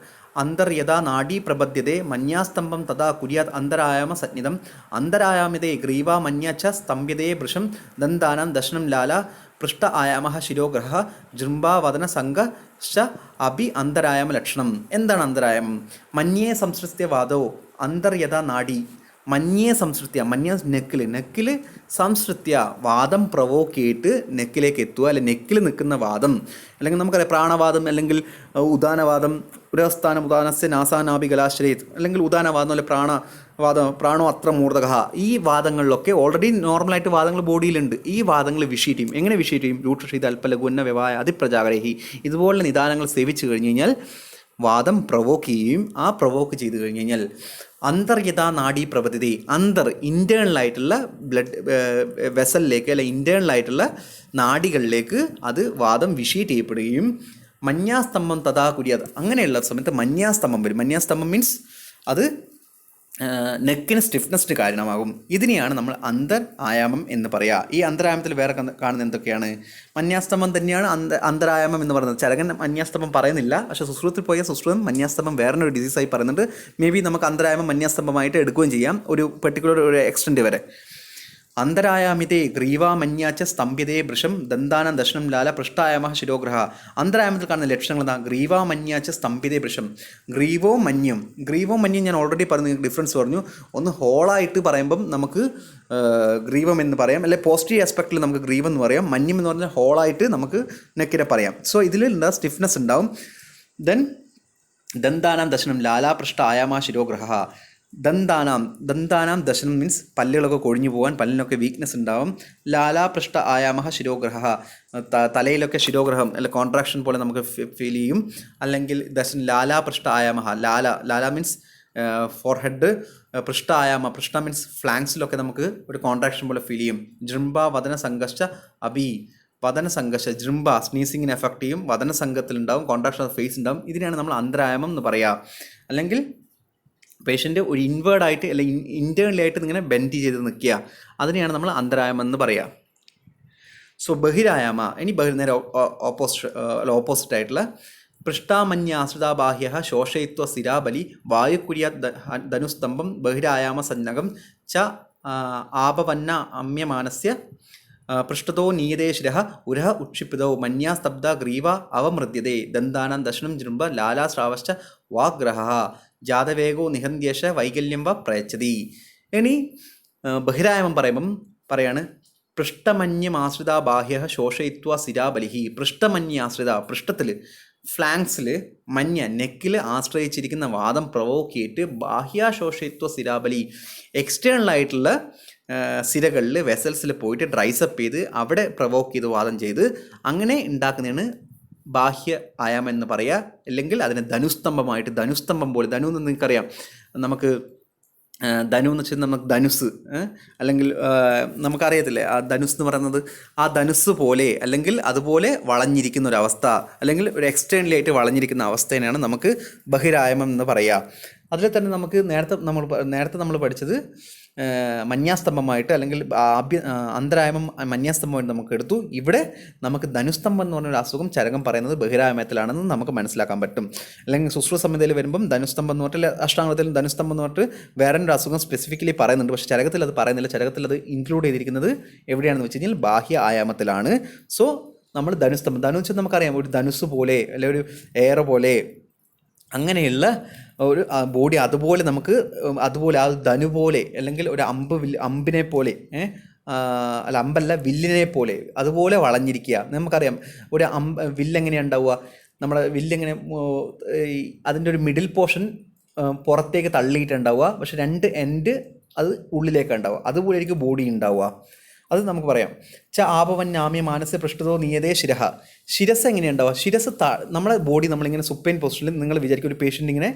അന്തർയഥാ നാഡീ പ്രബദ്ധ്യതേ മന്യാസ്തംഭം തഥാ കുര്യാത് അന്തരായാമ സജ്ഞിതം അന്തരായാമിതേ ഗ്രീവാ മന്യച്ച സ്തംഭ്യതേ വൃഷം ദന്താനം ദശനം ലാല പൃഷ്ഠ ആയാമ ശിരോഗ്രഹ ജൃംഭാവദന സംഘ അഭി അന്തരായാമ ലക്ഷണം. എന്താണ് അന്തരായാമം? മന്യേ സംസൃത്യ വാദോ അന്തർയഥാ നാഡി, മന്യേ സംസൃത്യ, മന്യ നെക്കിൽ സംസൃത്യ വാദം പ്രവോക്ക് ചെയ്തിട്ട് നെക്കിലേക്ക് എത്തുക, അല്ലെങ്കിൽ നെക്കിൽ നിൽക്കുന്ന വാദം, അല്ലെങ്കിൽ നമുക്കറിയാം പ്രാണവാദം അല്ലെങ്കിൽ ഉദാനവാദം, ഉരസ്ഥാനം ഉദാനസ്യ നാസാനാഭി ഗലാശ്രയത്, അല്ലെങ്കിൽ ഉദാനവാദം അല്ലെങ്കിൽ പ്രാണോ അത്ര മൂർധക, ഈ വാദങ്ങളിലൊക്കെ ഓൾറെഡി നോർമലായിട്ട് വാദങ്ങൾ ബോഡിയിലുണ്ട്. ഈ വാദങ്ങൾ വിഷീറ്റ് ചെയ്യും. എങ്ങനെ വിഷീറ്റ് ചെയ്യും? രൂക്ഷീത അല്പലഘുന്ന വ്യവായ അതിപ്രജാഗ്രഹി, ഇതുപോലുള്ള നിദാനങ്ങൾ സേവിച്ചു കഴിഞ്ഞ് കഴിഞ്ഞാൽ വാദം പ്രവോക്ക് ചെയ്യുകയും ആ പ്രവോക്ക് ചെയ്ത് കഴിഞ്ഞ് കഴിഞ്ഞാൽ അന്തർയഥാ നാഡീ പ്രബദ്ധതി, ഇൻറ്റേണലായിട്ടുള്ള ബ്ലഡ് വെസലിലേക്ക് അല്ലെ ഇൻറ്റേണലായിട്ടുള്ള നാഡികളിലേക്ക് അത് വാദം വിഷീറ്റ് ചെയ്യപ്പെടുകയും മന്യാസ്തംഭം തഥാ കുര്യാത്, അങ്ങനെയുള്ള സമയത്ത് മന്യാസ്തംഭം വരും. മന്യാസ്തംഭം മീൻസ് അത് നെക്കിന് സ്റ്റിഫ്നെസ്സിന് കാരണമാകും. ഇതിനെയാണ് നമ്മൾ അന്തർ ആയാമം എന്ന് പറയുക. ഈ അന്തരായാമത്തിൽ വേറെ കാണുന്ന എന്തൊക്കെയാണ്? മന്യാസ്തമം തന്നെയാണ് അന്തരായാമം എന്ന് പറയുന്നത്. ചരകൻ മന്യാസ്തമം പറയുന്നില്ല, പക്ഷേ സുശ്രുതത്തിൽ പോയ സുശ്രുതം മന്യാസ്തമം വേറൊരു ഡിസീസായി പറയുന്നുണ്ട്. മേ ബി നമുക്ക് അന്തരായാമം മന്യാസ്തംഭമായിട്ട് എടുക്കുകയും ചെയ്യാം ഒരു പെർട്ടിക്കുലർ ഒരു എക്സ്റ്റെൻറ്റ് വരെ. അന്തരായാമിതേ ഗ്രീവാമന്യാച്ച സ്തംഭ്യതേ വൃഷം ദന്താനം ദർശനം ലാല പൃഷ്ടായാമ ശിരോഗ്രഹ. അന്തരായാമത്തിൽ കാണുന്ന ലക്ഷണങ്ങൾ എന്താ? ഗ്രീവാമന്യാച്ച സ്തംഭ്യതേ വൃഷം. ഗ്രീവോ മന്യം ഞാൻ ഓൾറെഡി പറഞ്ഞു, ഡിഫറൻസ് പറഞ്ഞു. ഒന്ന് ഹോളായിട്ട് പറയുമ്പം നമുക്ക് ഗ്രീവം എന്ന് പറയാം, അല്ലെ പോസിറ്റീവ് ആസ്പെക്റ്റിൽ നമുക്ക് ഗ്രീവം എന്ന് പറയാം. മന്യം എന്ന് പറഞ്ഞാൽ ഹോളായിട്ട് നമുക്ക് നെക്കിനെ പറയാം. സോ ഇതിൽ എന്താ സ്റ്റിഫ്നെസ് ഉണ്ടാവും. ദെൻ ദന്താനാം ദർശനം ലാലാ പൃഷ്ഠ ആയാമ ശിരോഗ്രഹ. ദന്താനാം ദശനം മീൻസ് പല്ലുകളൊക്കെ കൊഴിഞ്ഞു പോകാൻ, പല്ലിനൊക്കെ വീക്ക്നെസ് ഉണ്ടാവും. ലാലാപൃഷ്ഠ ആയാമ ശിരോഗ്രഹ, തലയിലൊക്കെ ശിരോഗ്രഹം അല്ല കോൺട്രാക്ഷൻ പോലെ നമുക്ക് ഫീൽ ചെയ്യും. അല്ലെങ്കിൽ ദശൻ ലാലാപൃഷ്ഠ ആയാമ, ലാല മീൻസ് ഫോർഹെഡ്, പൃഷ്ഠ ആയാമ, പൃഷ്ഠ മീൻസ് ഫ്ലാങ്സിലൊക്കെ നമുക്ക് ഒരു കോൺട്രാക്ഷൻ പോലെ ഫീൽ ചെയ്യും. ജൃംഭ വദന സംഘർഷ അബി, വദന സംഘർഷ ജൃംഭ സ്നീസിങ്ങിന് എഫക്റ്റ് ചെയ്യും, വദന സംഘത്തിലുണ്ടാവും, കോൺട്രാക്ഷൻ ഓഫ് ഫേസ് ഉണ്ടാവും. ഇതിനാണ് നമ്മൾ അന്തരായാമം എന്ന് പറയുക. അല്ലെങ്കിൽ പേഷ്യൻ്റ് ഒരു ഇൻവേർഡായിട്ട് അല്ലെങ്കിൽ ഇൻറ്റേർണലായിട്ട് ഇങ്ങനെ ബെൻഡ് ചെയ്ത് നിൽക്കുക, അതിനെയാണ് നമ്മൾ അന്തരായാമം എന്ന് പറയുക. സോ ബഹിരായാമ, ഇനി നേരെ ഓപ്പോസിറ്റ് ആയിട്ടുള്ള പൃഷ്ഠാമന്യാശ്രിതാബാഹ്യ ശോഷയിത്വ സ്ഥിരാബലി വായുക്കുര്യ ധനുസ്തംഭം ബഹിരായാമ സന്നകം ച ആപവന്ന അമ്യമാനസ്യ പൃഷ്ഠതോ നീയതേ ശിരഃ ഉരഃ ഉക്ഷിപ്തോ മന്യാസ്തബ്ധ ഗ്രീവ അവമൃദ്യതേ ദന്താനാം ദശനം ജൃംഭ ലാലാശ്രാവശ്ച വാഗ്രഹ ജാതവേഗോ നിഹന്ധ്യേഷ വൈകല്യം വ പ്രയച്ഛതി. ഇനി ബഹിരായാമം പറയുമ്പം പറയാണ് പൃഷ്ഠമന്യമാശ്രിത ബാഹ്യ ശോഷയിത്വ സ്ഥിരാബലിഹി. പൃഷ്ഠമന്യാശ്രിത, പൃഷ്ഠത്തിൽ ഫ്ലാങ്സിൽ മഞ്ഞ നെക്കിൽ ആശ്രയിച്ചിരിക്കുന്ന വാദം പ്രൊവോക്ക് ചെയ്തിട്ട് ബാഹ്യാശോഷയിത്വ സ്ഥിരാബലി എക്സ്റ്റേണലായിട്ടുള്ള സിരകളിൽ വെസൽസിൽ പോയിട്ട് ഡ്രൈസപ്പ് ചെയ്ത് അവിടെ പ്രൊവോക്ക് ചെയ്ത് വാദം ചെയ്ത് അങ്ങനെ ഉണ്ടാക്കുന്നതാണ് ബാഹ്യ ആയാമം എന്ന് പറയുക. അല്ലെങ്കിൽ അതിനെ ധനുസ്തംഭമായിട്ട്, ധനുസ്തംഭം പോലെ, ധനു എന്ന് നിങ്ങൾക്കറിയാം, നമുക്ക് ധനു എന്ന് വെച്ചാൽ നമുക്ക് ധനുസ്, അല്ലെങ്കിൽ നമുക്കറിയത്തില്ലേ ആ ധനുസ് എന്ന് പറയുന്നത്, ആ ധനുസ് പോലെ അല്ലെങ്കിൽ അതുപോലെ വളഞ്ഞിരിക്കുന്ന ഒരവസ്ഥ, അല്ലെങ്കിൽ ഒരു എക്സ്റ്റേണലായിട്ട് വളഞ്ഞിരിക്കുന്ന അവസ്ഥേനെയാണ് നമുക്ക് ബഹിരായാമം എന്ന് പറയുക. അതിൽ തന്നെ നമുക്ക് നേരത്തെ നമ്മൾ പഠിച്ചത് മന്യാസ്തംഭമായിട്ട് അല്ലെങ്കിൽ അന്തരായാമം മന്യാസ്തംഭമായിട്ട് നമുക്ക് എടുത്തു. ഇവിടെ നമുക്ക് ധനുസ്തംഭം എന്ന് പറഞ്ഞൊരു അസുഖം ചരകം പറയുന്നത് ബഹിരായാമത്തിലാണെന്ന് നമുക്ക് മനസ്സിലാക്കാൻ പറ്റും. അല്ലെങ്കിൽ സുശ്രുത സംഹിതയിൽ വരുമ്പം ധനുസ്തംഭം എന്ന് പറഞ്ഞിട്ട്, അഷ്ടാംഗത്തിലും ധനുസ്തംഭം എന്ന് പറഞ്ഞിട്ട് വേറൊരു അസുഖം സ്പെസിഫിക്കലി പറയുന്നുണ്ട്. പക്ഷേ ചരകത്തിൽ അത് പറയുന്നില്ല. ചരകത്തിൽ അത് ഇൻക്ലൂഡ് ചെയ്തിരിക്കുന്നത് എവിടെയാണെന്ന് വെച്ച് കഴിഞ്ഞാൽ ബാഹ്യ ആയാമത്തിലാണ്. സോ നമ്മൾ ധനുസ്തംഭം, ധനുസ് നമുക്കറിയാം, ഒരു ധനുസ് പോലെ അല്ലെങ്കിൽ ഒരു എയർ പോലെ അങ്ങനെയുള്ള ഒരു ബോഡി, അതുപോലെ നമുക്ക് അതുപോലെ ആ ധനു പോലെ അല്ലെങ്കിൽ ഒരു അമ്പിനെ പോലെ, അല്ല അമ്പല്ല വില്ലിനെ പോലെ അതുപോലെ വളഞ്ഞിരിക്കുക. നമുക്കറിയാം ഒരു വില്ലെങ്ങനെയാണ് ഉണ്ടാവുക, നമ്മുടെ വില്ലെങ്ങനെ അതിൻ്റെ ഒരു മിഡിൽ പോർഷൻ പുറത്തേക്ക് തള്ളിയിട്ടുണ്ടാവുക, പക്ഷെ രണ്ട് എൻഡ് അത് ഉള്ളിലേക്കാണ് ഉണ്ടാവുക. അതുപോലെ ആയിരിക്കും ബോഡി ഉണ്ടാവുക. അത് നമുക്ക് പറയാം. ആപവന്യാമ്യ മാനസ പൃഷ്ഠതോ നീയതേ ശിരഃ. ശിരസ് എങ്ങനെയുണ്ടാവുക? ശിരസ് നമ്മുടെ ബോഡി നമ്മളിങ്ങനെ സുപ്പൈൻ പൊസിഷനിൽ, നിങ്ങൾ വിചാരിക്കും ഒരു പേഷ്യൻ്റ് ഇങ്ങനെ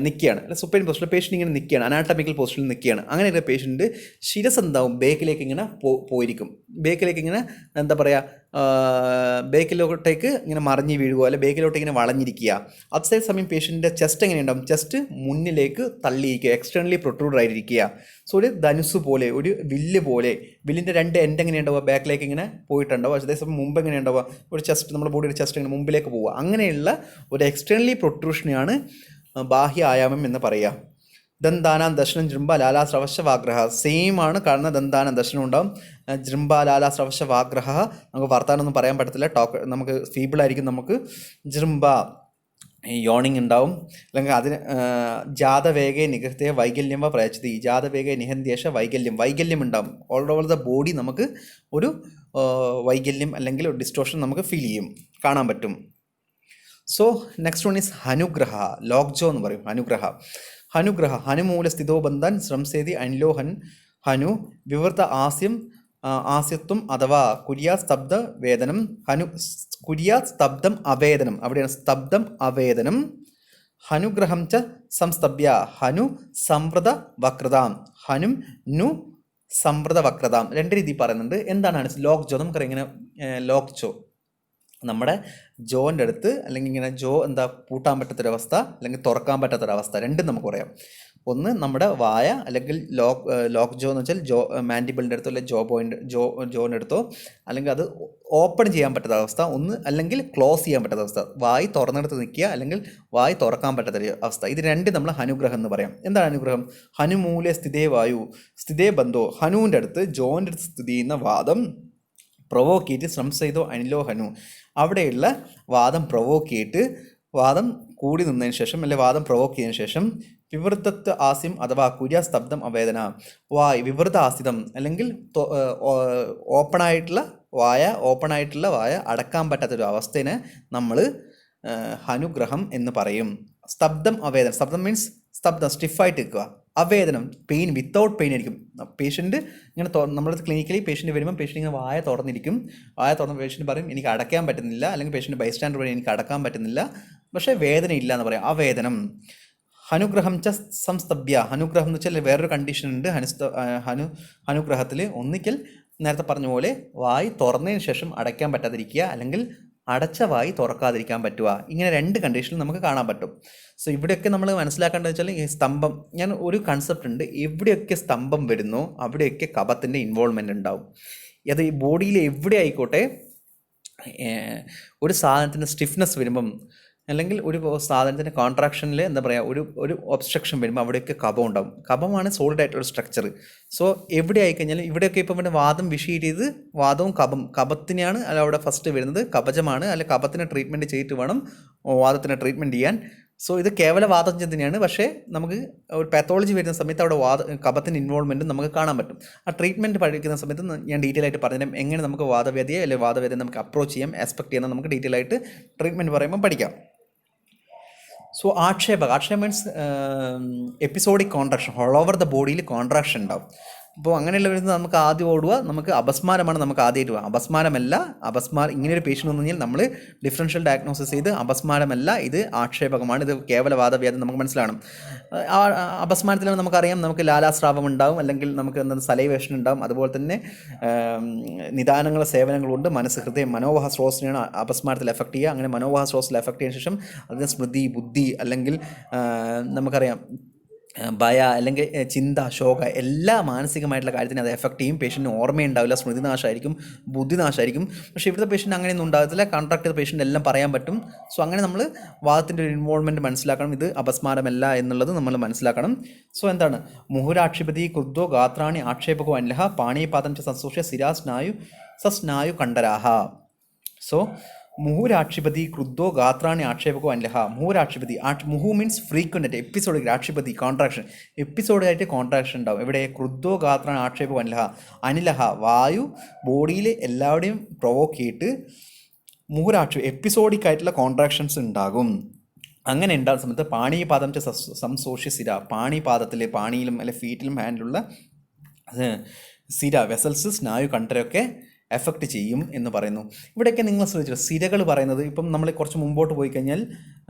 നിൽക്കുകയാണ്, അല്ല സുപ്പൈൻ പൊസിഷനിൽ പേഷ്യൻ്റ് ഇങ്ങനെ നിൽക്കുകയാണ്, അനാട്ടമിക്കൽ പൊസിഷനിൽ നിൽക്കുകയാണ്. അങ്ങനെയുള്ള പേഷ്യൻ്റ് ശിരസ് എന്താവും? ബേക്കിലേക്ക് ഇങ്ങനെ പോയിരിക്കും. ബേക്കിലേക്ക് ഇങ്ങനെ എന്താ പറയുക, ബേക്കിലോട്ടേക്ക് ഇങ്ങനെ മറിഞ്ഞ് വീഴുക, അല്ലെ ബേക്കിലോട്ട് ഇങ്ങനെ വളഞ്ഞിരിക്കുക. അതേസമയം പേഷ്യൻ്റെ ചെസ്റ്റ് എങ്ങനെയുണ്ടാവും? ചെസ്റ്റ് മുന്നിലേക്ക് തള്ളിയിരിക്കുക, എക്സ്റ്റേണലി പ്രൊട്രൂഡ് ആയിരിക്കുക. സോ ഒരു ധനുസ് പോലെ, ഒരു വില്ല് പോലെ, വില്ലിൻ്റെ രണ്ട് എൻഡ് എങ്ങനെയുണ്ടാവുക? ബാക്കിലേക്ക് ഇങ്ങനെ പോയിട്ടുണ്ടാവുക. അതേസമയം മുമ്പ് എങ്ങനെയുണ്ടാവുക? ഒരു ചെസ്റ്റ്, നമ്മുടെ ബോഡിയുടെ ചെസ്റ്റ് ഇങ്ങനെ മുമ്പിലേക്ക് പോവുക. അങ്ങനെയുള്ള ഒരു എക്സ്റ്റേണലി പ്രൊട്രൂഷനെയാണ് ബാഹ്യ ആയാമം എന്ന് പറയുക. ദന്താനാം ദർശനം ജൃംഭ ലാലാ സ്രവശ വാഗ്രഹ. സെയിം ആണ് കാണുന്ന ദന്താനം ദർശനം ഉണ്ടാവും. ജൃംഭ ലാലാ സ്രവശ വാഗ്രഹ നമുക്ക് വർത്താനൊന്നും പറയാൻ പറ്റത്തില്ല, നമുക്ക് ഫീബിളായിരിക്കും. നമുക്ക് ജൃംഭ യോണിങ് ഉണ്ടാവും. അല്ലെങ്കിൽ അതിന് ജാതവേഗേ നിഗഹത്തെ വൈകല്യം വ പ്രയച്ഛതി. ജാതവേഗേ നിഹന്ധ്യേഷ വൈകല്യം ഉണ്ടാവും. ഓൾ ഓവർ ദ ബോഡി നമുക്ക് ഒരു വൈകല്യം അല്ലെങ്കിൽ ഒരു ഡിസ്റ്റോർഷൻ നമുക്ക് ഫീൽ ചെയ്യും, കാണാൻ പറ്റും. സോ നെക്സ്റ്റ് വൺ ഈസ് ഹനുഗ്രഹ. ലോക്ജോ എന്ന് പറയും. ഹനുഗ്രഹ ഹനുമൂല സ്ഥിതോ ബന്ധൻ ശ്രംസേതി അനിലോഹൻ ഹനു വിവൃത ആസ്യത്വം അഥവാ കുര്യാ സ്തബ്ധ വേദനം. കുര്യാ സ്തബ്ധം അവേദനം, അവിടെയാണ് സ്തബ്ധം അവേദനം. ഹനുഗ്രഹം ച സംസ്തഭ്യ ഹനു സംവൃത വക്രതാം. ഹനും നു സംവൃത വക്രതാം. രണ്ട് രീതി പറയുന്നുണ്ട്. എന്താണ് ലോക്ജോ? നമുക്കറിയാം ഇങ്ങനെ ലോക്ജോ നമ്മുടെ ജോൻ്റെ അടുത്ത്, അല്ലെങ്കിൽ ഇങ്ങനെ ജോ എന്താ പൂട്ടാൻ പറ്റാത്തൊരവസ്ഥ അല്ലെങ്കിൽ തുറക്കാൻ പറ്റാത്തൊരവസ്ഥ, രണ്ടും നമുക്ക് പറയാം. ഒന്ന് നമ്മുടെ വായ അല്ലെങ്കിൽ ലോക്ക് ജോ എന്ന് വെച്ചാൽ മാൻഡിബിളിൻ്റെ അടുത്തോ അല്ലെങ്കിൽ ജോൻ്റെ അടുത്തോ, അല്ലെങ്കിൽ അത് ഓപ്പൺ ചെയ്യാൻ പറ്റാത്ത അവസ്ഥ ഒന്ന്, അല്ലെങ്കിൽ ക്ലോസ് ചെയ്യാൻ പറ്റാത്ത അവസ്ഥ, വായി തുറന്നെടുത്ത് നിൽക്കുക അല്ലെങ്കിൽ വായി തുറക്കാൻ പറ്റാത്ത അവസ്ഥ. ഇത് രണ്ടും നമ്മൾ ഹനുഗ്രഹം എന്ന് പറയാം. എന്താണ് അനുഗ്രഹം? ഹനുമൂലെ സ്ഥിതേ വായു സ്ഥിതേ ബന്ധോ, ഹനുവിൻ്റെ അടുത്ത് ജോൻ്റെ അടുത്ത് സ്ഥിതി ചെയ്യുന്ന വാദം പ്രൊവോക്ക് ചെയ്തിട്ട് സംസൈതോ അനിലോ ഹനു, അവിടെയുള്ള വാദം പ്രൊവോക്ക് ചെയ്തിട്ട് വാദം കൂടി നിന്നതിന് ശേഷം അല്ലെങ്കിൽ വാദം പ്രൊവോക്ക് ചെയ്തതിന് ശേഷം വിവൃതത്വ ആസ്യം അഥവാ കുര്യാസ്തബ്ധം അവേദന, വിവൃത ആസിതം അല്ലെങ്കിൽ ഓപ്പണായിട്ടുള്ള വായ അടക്കാൻ പറ്റാത്തൊരു അവസ്ഥേനെ നമ്മൾ ഹനുഗ്രഹം എന്ന് പറയും. സ്തബ്ധം അവേദനം, സ്തബ്ധം മീൻസ് സ്തബ്ധം, സ്റ്റിഫായിട്ട് നിൽക്കുക. അവേദനം പെയിൻ, വിത്തൗട്ട് പെയിൻ ആയിരിക്കും. പേഷ്യൻ്റ് ഇങ്ങനെ നമ്മുടെ ക്ലിനിക്കലി പേഷ്യൻ്റ് വരുമ്പോൾ പേഷ്യൻ്റ് ഇങ്ങനെ വായ തുറന്നിരിക്കും. വായ തുറന്ന പേഷ്യൻ്റ് പറയും എനിക്ക് അടയ്ക്കാൻ പറ്റുന്നില്ല, അല്ലെങ്കിൽ പേഷ്യൻ്റ് ബൈസ്റ്റാൻഡർ പറയും എനിക്ക് അടക്കാൻ പറ്റുന്നില്ല, പക്ഷേ വേദന ഇല്ല എന്ന് പറയാം. അവേദനം. ഹനുഗ്രഹം ച സംസ്തഭ്യ, ഹനുഗ്രഹം എന്ന് വെച്ചാൽ വേറൊരു കണ്ടീഷൻ ഉണ്ട്. ഹനുഗ്രഹത്തിൽ ഒന്നിക്കൽ നേരത്തെ പറഞ്ഞ പോലെ വായി തുറന്നതിന് ശേഷം അടയ്ക്കാൻ പറ്റാതിരിക്കുക, അല്ലെങ്കിൽ അടച്ച വായി തുറക്കാതിരിക്കാൻ പറ്റുക. ഇങ്ങനെ രണ്ട് കണ്ടീഷനിൽ നമുക്ക് കാണാൻ പറ്റും. സോ ഇവിടെയൊക്കെ നമ്മൾ മനസ്സിലാക്കേണ്ടത് വെച്ചാൽ ഈ സ്തംഭം, ഞാൻ ഒരു കൺസെപ്റ്റ് ഉണ്ട്, എവിടെയൊക്കെ സ്തംഭം വരുന്നോ അവിടെയൊക്കെ കഫത്തിൻ്റെ ഇൻവോൾവ്മെൻ്റ് ഉണ്ടാവും. അത് ഈ ബോഡിയിൽ എവിടെ ആയിക്കോട്ടെ, ഒരു സാധനത്തിന് സ്റ്റിഫ്നെസ് വരുമ്പം അല്ലെങ്കിൽ ഒരു സാധനത്തിൻ്റെ കോൺട്രാക്ഷനിൽ എന്താ പറയുക, ഒരു ഒബ്സ്ട്രക്ഷൻ വരുമ്പോൾ അവിടെയൊക്കെ കഫം ഉണ്ടാവും. കഫമാണ് സോളിഡ് ആയിട്ടൊരു സ്ട്രക്ചർ. സോ എവിടെ ആയിക്കഴിഞ്ഞാൽ ഇവിടെയൊക്കെ ഇപ്പം ഇവിടെ വാദം വിഷയം ചെയ്ത് വാദവും കഫത്തിനെയാണ് അല്ല അവിടെ ഫസ്റ്റ് വരുന്നത്, കഫജമാണ്. അല്ലെ കഫത്തിനെ ട്രീറ്റ്മെൻറ്റ് ചെയ്തിട്ട് വേണം വാദത്തിനെ ട്രീറ്റ്മെൻറ്റ് ചെയ്യാൻ. സോ ഇത് കേവല വാദം തന്നെയാണ്. പക്ഷേ നമുക്ക് ഒരു പാത്തോളജി വരുന്ന സമയത്ത് അവിടെ കഫത്തിൻ്റെ ഇൻവോൾവ്മെൻറ്റും നമുക്ക് കാണാൻ പറ്റും. ആ ട്രീറ്റ്മെൻറ്റ് പഠിക്കുന്ന സമയത്ത് ഞാൻ ഡീറ്റെയിൽ ആയിട്ട് പറഞ്ഞുതരാം എങ്ങനെ നമുക്ക് വാദവ്യാധിയെ അല്ലെങ്കിൽ വാദവേദന നമുക്ക് അപ്രോച്ച് ചെയ്യാം, എക്സ്പെക്ട് ചെയ്യാം, നമുക്ക് ഡീറ്റെയിൽ ആയിട്ട് ട്രീറ്റ്മെൻറ്റ് പറയുമ്പോൾ പഠിക്കാം. സോ ആക്ഷേപ means episodic contraction, all over the ബോഡിയിൽ കോൺട്രാക്ഷൻ ഉണ്ടാവും. അപ്പോൾ അങ്ങനെയുള്ള വരുന്നത് നമുക്ക് ആദ്യം ഓടുക, നമുക്ക് അപസ്മാരമാണ് നമുക്ക് ആദ്യമായിട്ട് പോകാം. അപസ്മാരമല്ല, ഇങ്ങനെ ഒരു പേഷ്യൻ്റ് വന്നു കഴിഞ്ഞാൽ നമ്മൾ ഡിഫറൻഷ്യൽ ഡയഗ്നോസിസ് ചെയ്ത് അപസ്മാരമല്ല ഇത് ആക്ഷേപകമാണ്, ഇത് കേവല വാദവ്യാധി നമുക്ക് മനസ്സിലാകണം. അപസ്മാരത്തിലാണ് നമുക്കറിയാം നമുക്ക് ലാലാസ്രാവം ഉണ്ടാവും, അല്ലെങ്കിൽ നമുക്ക് എന്താ സലൈവേഷൻ ഉണ്ടാവും. അതുപോലെ തന്നെ നിദാനങ്ങളെ സേവനങ്ങളുണ്ട്. ഹൃദയം മനോവാഹ സ്രോതസ്സിനെയാണ് അപസ്മാരത്തിൽ എഫക്ട് ചെയ്യുക. അങ്ങനെ മനോവാഹ സ്രോതസ്സിൽ എഫക്ട് ചെയ്തതിനു ശേഷം അതിന് സ്മൃതി, ബുദ്ധി, അല്ലെങ്കിൽ നമുക്കറിയാം ഭയ, അല്ലെങ്കിൽ ചിന്ത, ശോക, എല്ലാ മാനസികമായിട്ടുള്ള കാര്യത്തിന് അത് എഫക്ട് ചെയ്യും. പേഷ്യൻറ്റിന് ഓർമ്മയുണ്ടാവില്ല, സ്മൃതിനാശമായിരിക്കും, ബുദ്ധിനാശമായിരിക്കും. പക്ഷേ ഇവിടുത്തെ പേഷ്യൻ്റ് അങ്ങനെയൊന്നും ഉണ്ടാകത്തില്ല. കോൺട്രാക്ട് ചെയ്ത പേഷ്യൻ്റ് എല്ലാം പറയാൻ പറ്റും. സോ അങ്ങനെ നമ്മൾ വാദത്തിൻ്റെ ഒരു ഇൻവോൾവ്മെൻറ്റ് മനസ്സിലാക്കണം, ഇത് അപസ്മാരമല്ല എന്നുള്ളത് നമ്മൾ മനസ്സിലാക്കണം. സോ എന്താണ് മുഹുരാക്ഷിപതി ക്രുദ്ധോ ഗാത്രാണി ആക്ഷേപകോ അൻലഹ പാണീപാദം ച സംസൂക്ഷ്യ സ്നായു കണ്ഡരാഹ. സോ മുഹുരാക്ഷിപതി ക്രുദ്ധോ ഗാത്രാണി ആക്ഷേപകോ അൻലഹ. മുഹുരാക്ഷിപതി, മുഹു മീൻസ് ഫ്രീക്വൻ്റ്, എപ്പിസോഡിക്, രാക്ഷിപതി കോൺട്രാക്ഷൻ, എപ്പിസോഡായിട്ട് കോൺട്രാക്ഷൻ ഉണ്ടാവും. എവിടെ? ക്രുദ്ധോ ഗാത്രാണി ആക്ഷേപകോ അൻലഹ. അനിലഹ വായു ബോഡിയിൽ എല്ലാവരുടെയും പ്രൊവോക്ക് ചെയ്തിട്ട് എപ്പിസോഡിക് ആയിട്ടുള്ള കോൺട്രാക്ഷൻസ് ഉണ്ടാകും. അങ്ങനെ ഉണ്ടാകുന്ന സമയത്ത് പാണീപാദം സംസോഷ്യ സിര, പാണിപാദത്തിൽ, പാണിയിലും അല്ലെ ഫീറ്റിലും ഹാൻഡിലുള്ള സിര വെസൽസ്, സ്നായു കണ്ഠരൊക്കെ എഫക്റ്റ് ചെയ്യും എന്ന് പറയുന്നു. ഇവിടെയൊക്കെ നിങ്ങൾ ശ്രദ്ധിച്ചു സിരകൾ പറയുന്നത്, ഇപ്പം നമ്മൾ കുറച്ച് മുമ്പോട്ട് പോയി കഴിഞ്ഞാൽ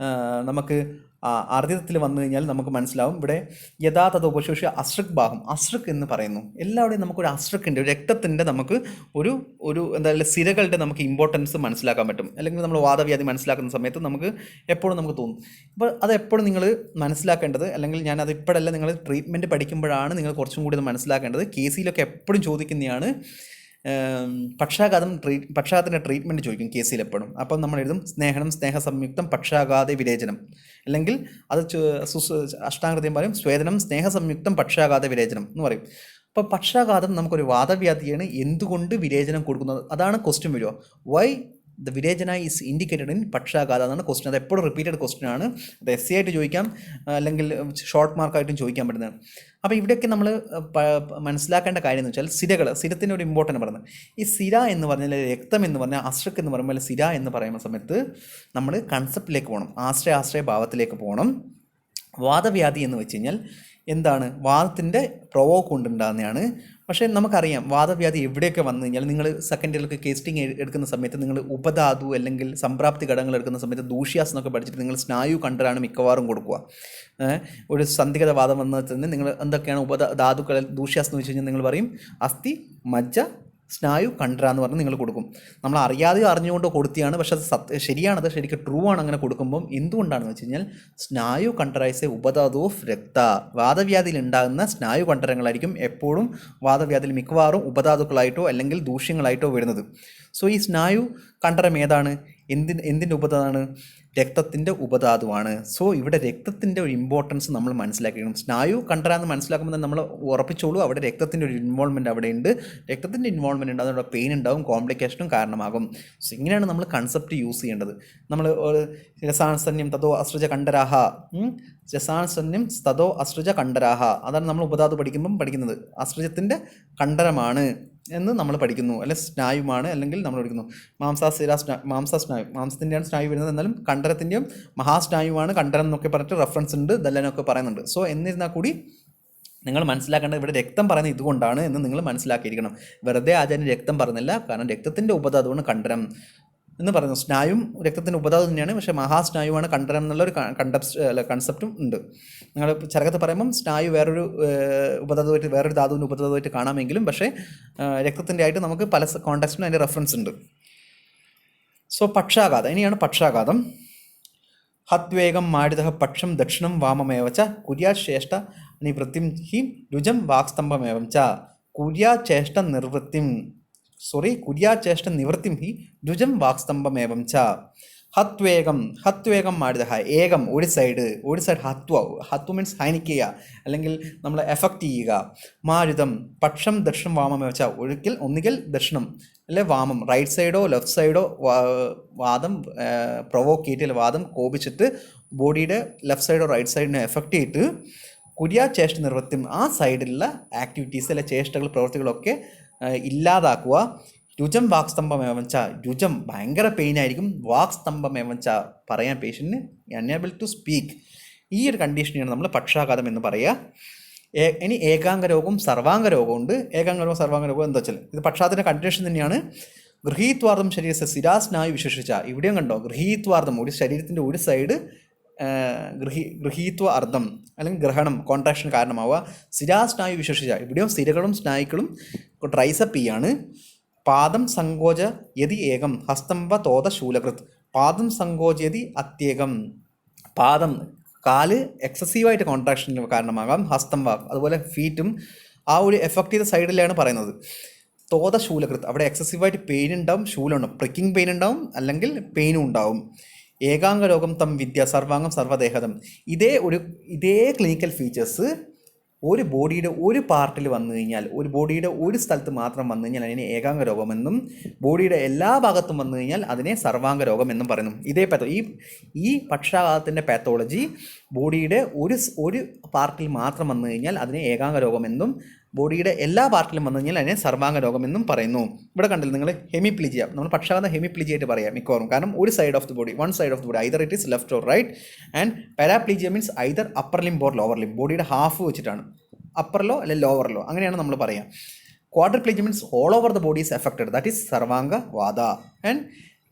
നമുക്ക് അർദ്ധിതത്തിൽ വന്നു കഴിഞ്ഞാൽ നമുക്ക് മനസ്സിലാവും. ഇവിടെ യഥാതഥ ഉപശോഷ്യ അശ്രക് ഭാഗം, അശ്രക് എന്ന് പറയുന്നു. എല്ലാവരുടെയും നമുക്കൊരു അശ്രക്കിൻ്റെ, ഒരു രക്തത്തിൻ്റെ നമുക്ക് ഒരു എന്താ പറയുക സിരകളുടെ നമുക്ക് ഇമ്പോർട്ടൻസ് മനസ്സിലാക്കാൻ പറ്റും. അല്ലെങ്കിൽ നമ്മൾ വാദവ്യാധി മനസ്സിലാക്കുന്ന സമയത്ത് നമുക്ക് എപ്പോഴും നമുക്ക് തോന്നും. അപ്പോൾ അത് എപ്പോഴും നിങ്ങൾ മനസ്സിലാക്കേണ്ടത്, അല്ലെങ്കിൽ ഞാനത് ഇപ്പോഴല്ല, നിങ്ങൾ ട്രീറ്റ്മെൻറ്റ് പഠിക്കുമ്പോഴാണ് നിങ്ങൾ കുറച്ചും കൂടി അത് മനസ്സിലാക്കേണ്ടത്. കേസിലൊക്കെ എപ്പോഴും ചോദിക്കുന്നതാണ് പക്ഷാഘാതത്തിൻ്റെ ട്രീറ്റ്മെൻറ്റ് ചോദിക്കും കേസിൽ എപ്പോഴും. അപ്പം നമ്മൾ എഴുതും സ്നേഹസംയുക്തം പക്ഷാഘാത വിരേചനം, അല്ലെങ്കിൽ അത് അഷ്ടാംഗൃതം പറയും സ്വേദനം സ്നേഹസംയുക്തം പക്ഷാഘാത വിരേചനം എന്ന് പറയും. അപ്പോൾ പക്ഷാഘാതം നമുക്കൊരു വാദവ്യാധിയാണ്. എന്തുകൊണ്ട് വിരേചനം കൊടുക്കുന്നത്, അതാണ് ക്വസ്റ്റ്യൻ വരിക. വൈ ദ വിരേചന ഈസ് ഇൻഡിക്കേറ്റഡ് ഇൻ പക്ഷാഘാത എന്നാണ് ക്വസ്റ്റ്യൻ. അത് എപ്പോഴും റിപ്പീറ്റഡ് ക്വസ്റ്റ്യൻ ആണ്. അത് എസ് ആയിട്ട് ചോദിക്കാം, അല്ലെങ്കിൽ ഷോർട്ട് മാർക്കായിട്ടും ചോദിക്കാൻ പറ്റുന്നതാണ്. അപ്പോൾ ഇവിടെയൊക്കെ നമ്മൾ മനസ്സിലാക്കേണ്ട കാര്യം എന്ന് വെച്ചാൽ സിരത്തിൻ്റെ ഒരു ഇമ്പോർട്ടൻ്റ് പറയുന്നത്, ഈ സിര എന്ന് പറഞ്ഞാൽ രക്തം എന്ന് പറഞ്ഞാൽ അശ്രക് എന്ന് പറയുമ്പോൾ സിര എന്ന് പറയുന്ന സമയത്ത് നമ്മൾ കൺസെപ്റ്റിലേക്ക് പോകണം, ആശ്രയ ഭാവത്തിലേക്ക് പോകണം. വാദവ്യാധി എന്ന് വെച്ച് കഴിഞ്ഞാൽ എന്താണ്? വാദത്തിൻ്റെ പ്രൊവോക്ക് കൊണ്ടുണ്ടാകുന്നതാണ്. പക്ഷേ നമുക്കറിയാം വാദവ്യാധി എവിടെയൊക്കെ വന്നു കഴിഞ്ഞാൽ, നിങ്ങൾ സെക്കൻഡ് ഇയറിലൊക്കെ കേസ്റ്റിംഗ് എടുക്കുന്ന സമയത്ത് നിങ്ങൾ ഉപധാതു അല്ലെങ്കിൽ സംപ്രാപ്തി ഘടകങ്ങൾ എടുക്കുന്ന സമയത്ത് ദൂഷ്യാസ് എന്നൊക്കെ പഠിച്ചിട്ട് നിങ്ങൾ സ്നായു കണ്ടറാണ് മിക്കവാറും കൊടുക്കുക. ഒരു സന്ധിഗത വാദം വന്നാൽ തന്നെ നിങ്ങൾ എന്തൊക്കെയാണ് ഉപധാതുക്കൾ ദൂഷ്യാസ് എന്ന് വെച്ച് കഴിഞ്ഞാൽ നിങ്ങൾ പറയും അസ്ഥി, മജ്ജ, സ്നായു കണ്ട്ര എന്ന് പറഞ്ഞ് നിങ്ങൾ കൊടുക്കും. നമ്മൾ അറിയാതെ അറിഞ്ഞുകൊണ്ട് കൊടുത്തിയാണ്, പക്ഷെ അത് ശരിയാണത്, ശരിക്കും ട്രൂ ആണ് അങ്ങനെ കൊടുക്കുമ്പം. എന്തുകൊണ്ടാണെന്ന് വെച്ച് കഴിഞ്ഞാൽ സ്നായു കണ്ട്ര ഇസ് എ ഉപധാതു ഓഫ് രക്ത. വാദവ്യാധിയിൽ ഉണ്ടാകുന്ന സ്നായു കണ്ഡരങ്ങളായിരിക്കും എപ്പോഴും വാദവ്യാധിയിൽ മിക്കവാറും ഉപധാതുക്കളായിട്ടോ അല്ലെങ്കിൽ ദൂഷ്യങ്ങളായിട്ടോ വരുന്നത്. സോ ഈ സ്നായു കണ്ഡരം ഏതാണ്, എന്തിൻ്റെ ഉപധാതാണ്? രക്തത്തിൻ്റെ ഉപധാതുവാണ്. സോ ഇവിടെ രക്തത്തിൻ്റെ ഒരു ഇമ്പോർട്ടൻസ് നമ്മൾ മനസ്സിലാക്കണം. സ്നായു കണ്ഡര എന്ന് മനസ്സിലാക്കുമ്പോൾ തന്നെ നമ്മൾ ഉറപ്പിച്ചോളൂ അവിടെ രക്തത്തിൻ്റെ ഒരു ഇൻവോൾവ്മെൻറ്റ് അവിടെ ഉണ്ട്. രക്തത്തിൻ്റെ ഇൻവോൾവ്മെൻറ്റ് ഉണ്ട്, അതോടെ പെയിൻ ഉണ്ടാവും, കോംപ്ലിക്കേഷനും കാരണമാകും. സോ ഇങ്ങനെയാണ് നമ്മൾ കൺസെപ്റ്റ് യൂസ് ചെയ്യേണ്ടത്. നമ്മൾ രസാൻസന്യം തതോ അസൃജ കണ്ഡരാഹ, രസാൻസന്യം തതോ അസൃജ കണ്ഡരാഹ, അതാണ് നമ്മൾ ഉപധാതു പഠിക്കുന്നത്. അസൃജത്തിൻ്റെ കണ്ഡരമാണ് എന്ന് നമ്മൾ പഠിക്കുന്നു, അല്ലെങ്കിൽ സ്നായുമാണ് അല്ലെങ്കിൽ നമ്മൾ പഠിക്കുന്നു. മാംസസ്നായു, മാംസത്തിൻ്റെയാണ് സ്നായു വരുന്നത്, എന്നാലും കണ്ഡരത്തിൻ്റെയും മഹാസ്നായുവാണ് കണ്ഡരം എന്നൊക്കെ പറഞ്ഞിട്ട് റെഫറൻസ് ഉണ്ട്, ഇതെല്ലാമൊക്കെ പറയുന്നുണ്ട്. സോ എന്നിരുന്നാൽ കൂടി നിങ്ങൾ മനസ്സിലാക്കേണ്ടത് ഇവിടെ രക്തം പറയുന്നത് ഇതുകൊണ്ടാണ് എന്ന് നിങ്ങൾ മനസ്സിലാക്കിയിരിക്കണം. വെറുതെ ആചാര്യൻ രക്തം പറയുന്നില്ല, കാരണം രക്തത്തിൻ്റെ ഉപധാതുവാണ് കണ്ഡരം എന്ന് പറയുന്നു. സ്നായും രക്തത്തിൻ്റെ ഉപധാതു തന്നെയാണ്, പക്ഷേ മഹാസ്നായുവാണ് കണ്ഡരം എന്നുള്ളൊരു കൺസെപ്റ്റും ഉണ്ട്. നിങ്ങൾ ചരകത്ത് പറയുമ്പം സ്നായു വേറൊരു ഉപധാതുവായിട്ട്, വേറൊരു ധാതുവിൻ്റെ ഉപധാതുവായിട്ട് കാണാമെങ്കിലും പക്ഷേ രക്തത്തിൻ്റെ ആയിട്ട് നമുക്ക് പല കോണ്ടെക്സ്റ്റിലും അതിൻ്റെ റെഫറൻസ് ഉണ്ട്. സോ പക്ഷാഘാതം, ഇനിയാണ് പക്ഷാഘാതം. ഹത്വേഗം മാടിതഃ പക്ഷം ദക്ഷിണം വാമമേവച്ച കുര്യാശ്രേഷ്ഠ നിവൃത്തിം ഹി രുജം വാക്സ്തംഭമേവം ച. കുര്യാചേഷ്ട നിവൃത്തിം ഹി രുജം വാക്സ്തംഭമേവം ച. ഹത്വേഗം മാടിതഃ, ഏകം ഒരു സൈഡ് ഹത്വ മീൻസ് ഹനിക്കുക അല്ലെങ്കിൽ നമ്മൾ എഫക്റ്റ് ചെയ്യുക. മാരുതം പക്ഷം ദക്ഷിണം വാമമേവച്ച, ഒന്നുകിൽ ദക്ഷിണം അല്ലെ വാമം, റൈറ്റ് സൈഡോ ലെഫ്റ്റ് സൈഡോ വാദം പ്രൊവോക്ക് ചെയ്തിട്ട് വാദം കോപിച്ചിട്ട് ബോഡിയുടെ ലെഫ്റ്റ് സൈഡോ റൈറ്റ് സൈഡിനെ എഫക്റ്റ് ചെയ്തിട്ട് കുര്യാചേഷ്ട നിവൃത്തിയും ആ സൈഡിലുള്ള ആക്ടിവിറ്റീസ് അല്ലെ ചേഷ്ടകൾ പ്രവൃത്തികളൊക്കെ ഇല്ലാതാക്കുക. രുജം വാക്സ്തംഭമേവച്ച, രുജം ഭയങ്കര പെയിൻ ആയിരിക്കും, വാക്സ്തംഭമേവച്ച പറയാൻ പേഷ്യൻറ്റിന് അൺഎബിൾ ടു സ്പീക്ക്. ഈ ഒരു കണ്ടീഷനെയാണ് നമ്മൾ പക്ഷാഘാതം എന്ന് പറയുക. ഇനി ഏകാംഗ രോഗവും സർവാംഗ രോഗവും ഉണ്ട്. ഏകാംഗ സർവാംഗ രോഗം എന്താ വെച്ചാൽ ഇത് പക്ഷാഘാതത്തിൻ്റെ കണ്ടീഷൻ തന്നെയാണ്. ഗൃഹീത്വാർദ്ധം ശരീരത്തെ സ്ഥിരാസ്നായു വിശേഷിച്ച, ഇവിടെയും കണ്ടോ ഗൃഹീത്വാർദ്ധം, ഒരു ശരീരത്തിൻ്റെ ഒരു സൈഡ് ഗൃഹീത്വ അർദ്ധം അല്ലെങ്കിൽ ഗ്രഹണം കോൺട്രാക്ഷൻ കാരണമാവുക. സ്ഥിരാസ്നായു വിശേഷിച്ച, ഇവിടെയും സ്ഥിരകളും സ്നായുക്കളും ട്രൈസപ്പ് ചെയ്യാണ്. പാദം സങ്കോച യതി ഏകം ഹസ്തംബ തോത ശൂലകൃത്. പാദം സങ്കോചയതി അത്യേകം, പാദം കാല് എക്സസീവായിട്ട് കോൺട്രാക്ഷന് കാരണമാകാം. ഹസ്തംബ അതുപോലെ ഫീറ്റും ആ ഒരു എഫക്റ്റ് ചെയ്ത സൈഡിലാണ് പറയുന്നത്. തോത ശൂലകൃത്, അവിടെ എക്സസീവായിട്ട് പെയിൻ ഉണ്ടാവും, ശൂലം ഉണ്ടാവും, പ്രിക്കിംഗ് പെയിൻ ഉണ്ടാവും അല്ലെങ്കിൽ പെയിനും ഉണ്ടാവും. ഏകാംഗ രോഗം തം വിദ്യ സർവാംഗം സർവ്വദേഹതം, ഇതേ ക്ലിനിക്കൽ ഫീച്ചേഴ്സ് ഒരു ബോഡിയുടെ ഒരു പാർട്ടിൽ വന്നു കഴിഞ്ഞാൽ, ഒരു ബോഡിയുടെ ഒരു സ്ഥലത്ത് മാത്രം വന്നു കഴിഞ്ഞാൽ അതിനെ ഏകാംഗ രോഗമെന്നും, ബോഡിയുടെ എല്ലാ ഭാഗത്തും വന്നു കഴിഞ്ഞാൽ അതിനെ സർവാംഗ രോഗം എന്നും പറയുന്നു. ഇതേ ഈ പക്ഷാഘാതത്തിൻ്റെ പാത്തോളജി ബോഡിയുടെ ഒരു പാർട്ടിൽ മാത്രം വന്നു കഴിഞ്ഞാൽ അതിനെ ഏകാംഗ രോഗമെന്നും, ബോഡിയുടെ എല്ലാ പാർട്ടിലും വന്നു കഴിഞ്ഞാൽ അതിനെ സർവാംഗ രോഗമെന്നും പറയുന്നു. ഇവിടെ കണ്ടില്ല നിങ്ങൾ ഹെമിപ്ലീജിയ, നമ്മൾ പക്ഷാഘാതം ഹെമിപ്ലീജിയ ആയിട്ട് പറയാം മിക്കവാറും, കാരണം ഒരു side of the body, one side of the body, either it is left or right. And paraplegia means either upper limb or lower limb, ബോഡിയുടെ ഹാഫ് വെച്ചിട്ടാണ്, അപ്പറിലോ അല്ലെങ്കിൽ ലോവറിലോ അങ്ങനെയാണ് നമ്മൾ പറയാം. Quadriplegia means all over the body is affected, that is സർവാംഗ വാദ. ആൻഡ്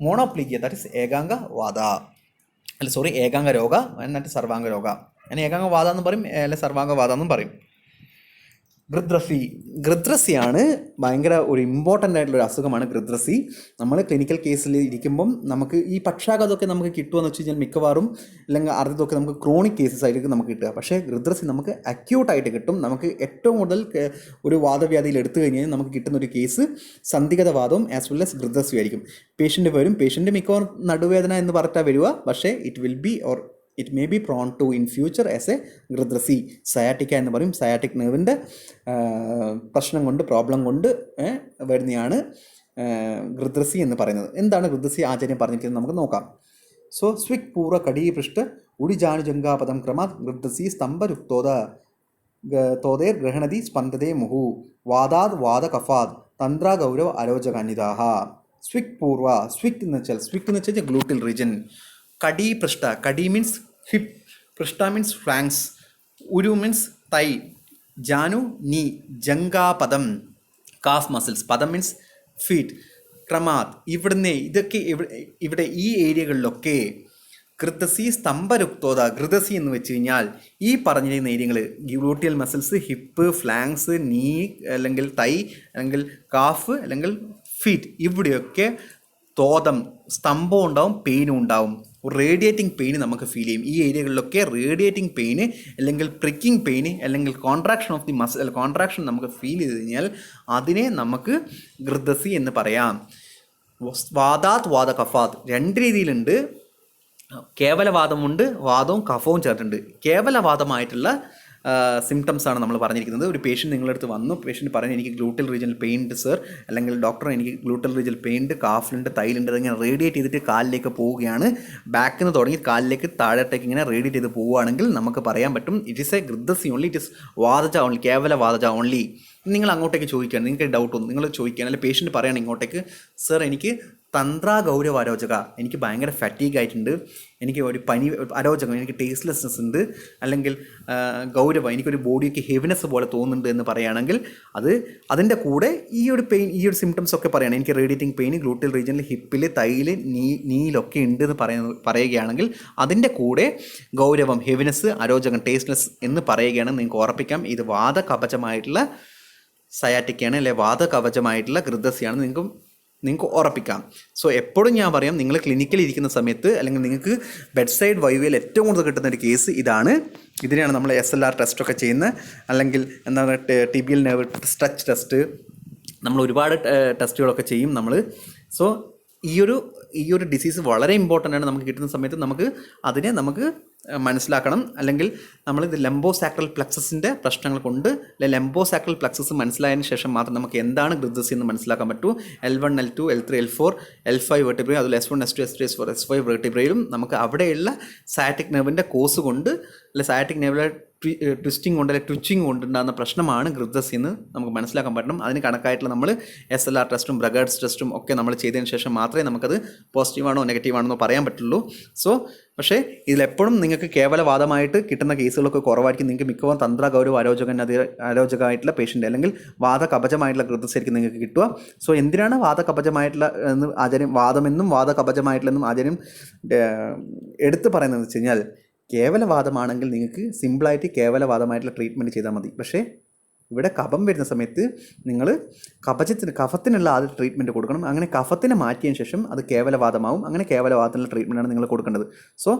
മോണോപ്ലീജിയ ദാറ്റ് ഈസ് ഏകാംഗ വാദ, ഏകാംഗ രോഗ, എന്നിട്ട് സർവാംഗ രോഗ. അങ്ങനെ ഏകാംഗ വാദ എന്നും പറയും, അല്ലെങ്കിൽ സർവാംഗ വാദ എന്നും പറയും. ഗൃദ്രസിയാണ് ഭയങ്കര ഒരു ഇമ്പോർട്ടൻ്റ് ആയിട്ടുള്ളൊരു അസുഖമാണ് ഗൃദ്രസി. നമ്മൾ ക്ലിനിക്കൽ കേസിൽ ഇരിക്കുമ്പം നമുക്ക് ഈ പക്ഷാഘാതമൊക്കെ നമുക്ക് കിട്ടുമെന്ന് വെച്ച് കഴിഞ്ഞാൽ മിക്കവാറും അല്ലെങ്കിൽ അർദ്ധമൊക്കെ നമുക്ക് ക്രോണിക് കേസസ് ആയിരിക്കും നമുക്ക് കിട്ടുക. പക്ഷേ ഗൃദ്രസി നമുക്ക് അക്യൂട്ടായിട്ട് കിട്ടും. നമുക്ക് ഏറ്റവും കൂടുതൽ ഒരു വാദവ്യാധിയിൽ എടുത്തു കഴിഞ്ഞാൽ നമുക്ക് കിട്ടുന്ന ഒരു കേസ് സന്ധിഗത വാദവും ആസ് വെൽ ആസ് ഗൃദ്രസി ആയിരിക്കും. പേഷ്യൻ്റ് വരും, പേഷ്യൻ്റ് മിക്കവാറും നടുവേദന എന്ന് പറഞ്ഞിട്ടാണ് വരിക, പക്ഷേ it may be prone to in future as a ഗൃദ്രസി. സയാറ്റിക്ക എന്ന് പറയും, സയാറ്റിക് നെർവിൻ്റെ പ്രോബ്ലം കൊണ്ട് വരുന്നതാണ് ഗൃദ്രസി എന്ന് പറയുന്നത്. എന്താണ് ഗൃദ്രസി ആചാര്യം പറഞ്ഞിരിക്കുന്നത് നമുക്ക് നോക്കാം. സോ സ്വിക് പൂർവ്വ കടീപൃഷ്ട ഉടിജാനു ജംഗാപദം ക്രമാത് ഗൃദ്രസി സ്തംഭരുക്തോദേർ ഗ്രഹണതി സ്പന്ദതേ മുഹു വാദാത് വാദകഫാത് തന്ത്രാഗൗരവ അരോചകാന്യതാഹ. സ്വിക് പൂർവ്വ, സ്വിക് എന്ന് വെച്ചാൽ ഗ്ലൂട്ടൽ റീജൻ. കടീപൃഷ്ട, കടി മീൻസ് ഹിപ്പ്, പൃഷ്ട മീൻസ് ഫ്ലാങ്സ്, ഉരു മീൻസ് തൈ, ജാനു നീ, ജംഗാപദം കാഫ് മസിൽസ്, പദം മീൻസ് ഫീറ്റ്, ക്രമാത് ഇവിടുന്ന് ഇതൊക്കെ ഇവിടെ ഈ ഏരിയകളിലൊക്കെ ഘൃതസി സ്തംഭരുക്തോത. ഘൃതസി എന്ന് വെച്ച് കഴിഞ്ഞാൽ ഈ പറഞ്ഞിരിക്കുന്ന ഏരിയകൾ ഗ്ലൂട്ടിയൽ മസിൽസ്, ഹിപ്പ്, ഫ്ലാങ്സ്, നീ അല്ലെങ്കിൽ തൈ അല്ലെങ്കിൽ കാഫ് അല്ലെങ്കിൽ ഫീറ്റ്, ഇവിടെയൊക്കെ തോതം സ്തംഭം ഉണ്ടാവും, പെയിനും ഉണ്ടാവും. റേഡിയേറ്റിംഗ് പെയിന് നമുക്ക് ഫീൽ ചെയ്യും. ഈ ഏരിയകളിലൊക്കെ റേഡിയേറ്റിംഗ് പെയിന് അല്ലെങ്കിൽ പ്രിക്കിംഗ് പെയിന് അല്ലെങ്കിൽ contraction of the muscle, contraction നമുക്ക് ഫീൽ ചെയ്ത് കഴിഞ്ഞാൽ അതിനെ നമുക്ക് ഘൃതസി എന്ന് പറയാം. വാദാത് വാദ കഫാത് രണ്ട് രീതിയിലുണ്ട്. കേവലവാദമുണ്ട്, വാദവും കഫവും ചേർത്തിട്ടുണ്ട്. കേവലവാദമായിട്ടുള്ള സിംറ്റംസ് ആണ് നമ്മൾ പറഞ്ഞിരിക്കുന്നത്. ഒരു പേഷ്യൻ്റ് നിങ്ങളുടെ അടുത്ത് വന്നു, പേഷ്യൻ്റ് പറഞ്ഞു എനിക്ക് ഗ്ലൂട്ടൽ റീജിയനിൽ പെയിൻ ഉണ്ട് സർ, അല്ലെങ്കിൽ ഡോക്ടർ എനിക്ക് ഗ്ലൂട്ടൽ റീജിയൽ പെയിൻ ഉണ്ട്, കാഫിലുണ്ട്, തൈലുണ്ട്, അതിങ്ങനെ റേഡിയേറ്റ് ചെയ്തിട്ട് കാലിലേക്ക് പോവുകയാണ്. ബാക്കിൽ നിന്ന് തുടങ്ങി കാലിലേക്ക് താഴോട്ടേക്ക് ഇങ്ങനെ റേഡിയേറ്റ് ചെയ്ത് പോവുകയാണെങ്കിൽ നമുക്ക് പറയാൻ പറ്റും ഇറ്റ് ഈസ് എ ഘൃതസി ഓൺലി, ഇറ്റ് ഇസ് വാദജ ഓൺലി, കേവല വാദജ ഓൺലി. നിങ്ങൾ അങ്ങോട്ടേക്ക് ചോദിക്കുകയാണ്, നിങ്ങൾക്ക് ഡൗട്ട് ഒന്നും നിങ്ങൾ ചോദിക്കുകയാണ്, അല്ലെങ്കിൽ പേഷ്യൻ്റ് പറയുകയാണ് ഇങ്ങോട്ടേക്ക്, സർ എനിക്ക് തന്ത്ര ഗൗരവ അരോചക, എനിക്ക് ഭയങ്കര ഫാറ്റീഗ് ആയിട്ടുണ്ട്, എനിക്ക് ഒരു പനി അരോചകം, എനിക്ക് ടേസ്റ്റ്ലെസ്നെസ് ഉണ്ട്, അല്ലെങ്കിൽ ഗൗരവ, എനിക്കൊരു ബോഡിക്ക് ഹെവിനെസ് പോലെ തോന്നുന്നുണ്ട് എന്ന് പറയുകയാണെങ്കിൽ അതിൻ്റെ കൂടെ ഈ ഒരു പെയിൻ, ഈ ഒരു സിംറ്റംസ് ഒക്കെ പറയുകയാണ്. എനിക്ക് റേഡിയേറ്റിംഗ് പെയിൻ ഗ്ലൂട്ടൽ റീജിയനിൽ, ഹിപ്പിൽ, തൈയിൽ, നീയിലൊക്കെ ഉണ്ട് എന്ന് പറയുകയാണെങ്കിൽ അതിൻ്റെ കൂടെ ഗൗരവം, ഹെവിനെസ്, അരോചകം, ടേസ്റ്റ്ലെസ് എന്ന് പറയുകയാണെങ്കിൽ നിങ്ങൾക്ക് ഉറപ്പിക്കാം ഇത് വാദകവചമായിട്ടുള്ള സയാറ്റിക്കാണ്, അല്ലെ വാദകവചമായിട്ടുള്ള ഘൃതസിയാണ് നിങ്ങൾക്ക് ഉറപ്പിക്കാം. സോ എപ്പോഴും ഞാൻ പറയാം, നിങ്ങൾ ക്ലിനിക്കിൽ ഇരിക്കുന്ന സമയത്ത് അല്ലെങ്കിൽ നിങ്ങൾക്ക് ബെഡ് സൈഡ് വൈവിയിൽ ഏറ്റവും കൂടുതൽ കിട്ടുന്ന ഒരു കേസ് ഇതാണ്. ഇതിനെയാണ് നമ്മൾ SLR ടെസ്റ്റൊക്കെ ചെയ്യുന്നത്, അല്ലെങ്കിൽ എന്താണ് ടിബിയൽ നെർവ് സ്ട്രെച്ച് ടെസ്റ്റ്, നമ്മൾ ഒരുപാട് ടെസ്റ്റുകളൊക്കെ ചെയ്യും നമ്മൾ. സോ ഈ ഒരു ഡിസീസ് വളരെ ഇമ്പോർട്ടൻ്റ് ആണ്. നമുക്ക് കിട്ടുന്ന സമയത്ത് നമുക്ക് മനസ്സിലാക്കണം. അല്ലെങ്കിൽ നമ്മളിത് ലെംബോസാക്രൽ പ്ലക്സസിൻ്റെ പ്രശ്നങ്ങൾ കൊണ്ട്, അല്ലെങ്കിൽ ലെംബോസാക്രൽ പ്ലക്സസ് മനസ്സിലായതിന് ശേഷം മാത്രം നമുക്ക് എന്താണ് ഘൃതസി എന്ന് മനസ്സിലാക്കാൻ പറ്റൂ. L1, L2, L3, L4, L5 vertebrae, അതിൽ S1, S2, S3, S4, S5 വെർട്ടിബ്രയിലും നമുക്ക് അവിടെയുള്ള സയാറ്റിക് നെർവിൻ്റെ കോസ് കൊണ്ട്, അല്ലെങ്കിൽ സയാറ്റിക് നെർവിലെ ട്വിസ്റ്റിംഗ് കൊണ്ട്, അല്ലെങ്കിൽ ട്വിച്ചിങ് കൊണ്ടുണ്ടാകുന്ന പ്രശ്നമാണ് ഘൃതസി എന്ന് നമുക്ക് മനസ്സിലാക്കാൻ പറ്റണം. അതിന് കണക്കായിട്ടുള്ള നമ്മൾ SLR ടെസ്റ്റും ബ്രഗേർഡ്സ് ടെസ്റ്റും ഒക്കെ നമ്മൾ ചെയ്തതിന് ശേഷം മാത്രമേ നമുക്കത് പോസിറ്റീവാണോ നെഗറ്റീവാണെന്നോ പറയാൻ പറ്റുള്ളൂ. സോ പക്ഷേ ഇതിലെപ്പോഴും നിങ്ങൾക്ക് കേവലവാദമായിട്ട് കിട്ടുന്ന കേസുകളൊക്കെ കുറവായിരിക്കും. നിങ്ങൾക്ക് മിക്കവാറും തന്ത്ര ഗൗരവ അരോചകമായിട്ടുള്ള പേഷ്യൻ്റ്, അല്ലെങ്കിൽ വാദകവചമായിട്ടുള്ള ഘൃതസിയായിരിക്കും നിങ്ങൾക്ക് കിട്ടുക. സോ എന്തിനാണ് വാദകവചമായിട്ടുള്ള എന്ന് ആചാര്യം, വാദമെന്നും വാദകവചമായിട്ടുള്ളെന്നും ആചാര്യം എടുത്ത് പറയുന്നതെന്ന് വെച്ച് കഴിഞ്ഞാൽ, കേവലവാദമാണെങ്കിൽ നിങ്ങൾക്ക് സിമ്പിളായിട്ട് കേവലവാദമായിട്ടുള്ള ട്രീറ്റ്മെൻറ്റ് ചെയ്താൽ മതി. പക്ഷേ ഇവിടെ കഫം വരുന്ന സമയത്ത് നിങ്ങൾ കഫത്തിനുള്ള ആദ്യം ട്രീറ്റ്മെൻറ്റ് കൊടുക്കണം. അങ്ങനെ കഫത്തിനെ മാറ്റിയതിന് ശേഷം അത് കേവലവാദമാവും. അങ്ങനെ കേവലവാദത്തിനുള്ള ട്രീറ്റ്മെൻറ്റാണ് നിങ്ങൾ കൊടുക്കേണ്ടത്. സോ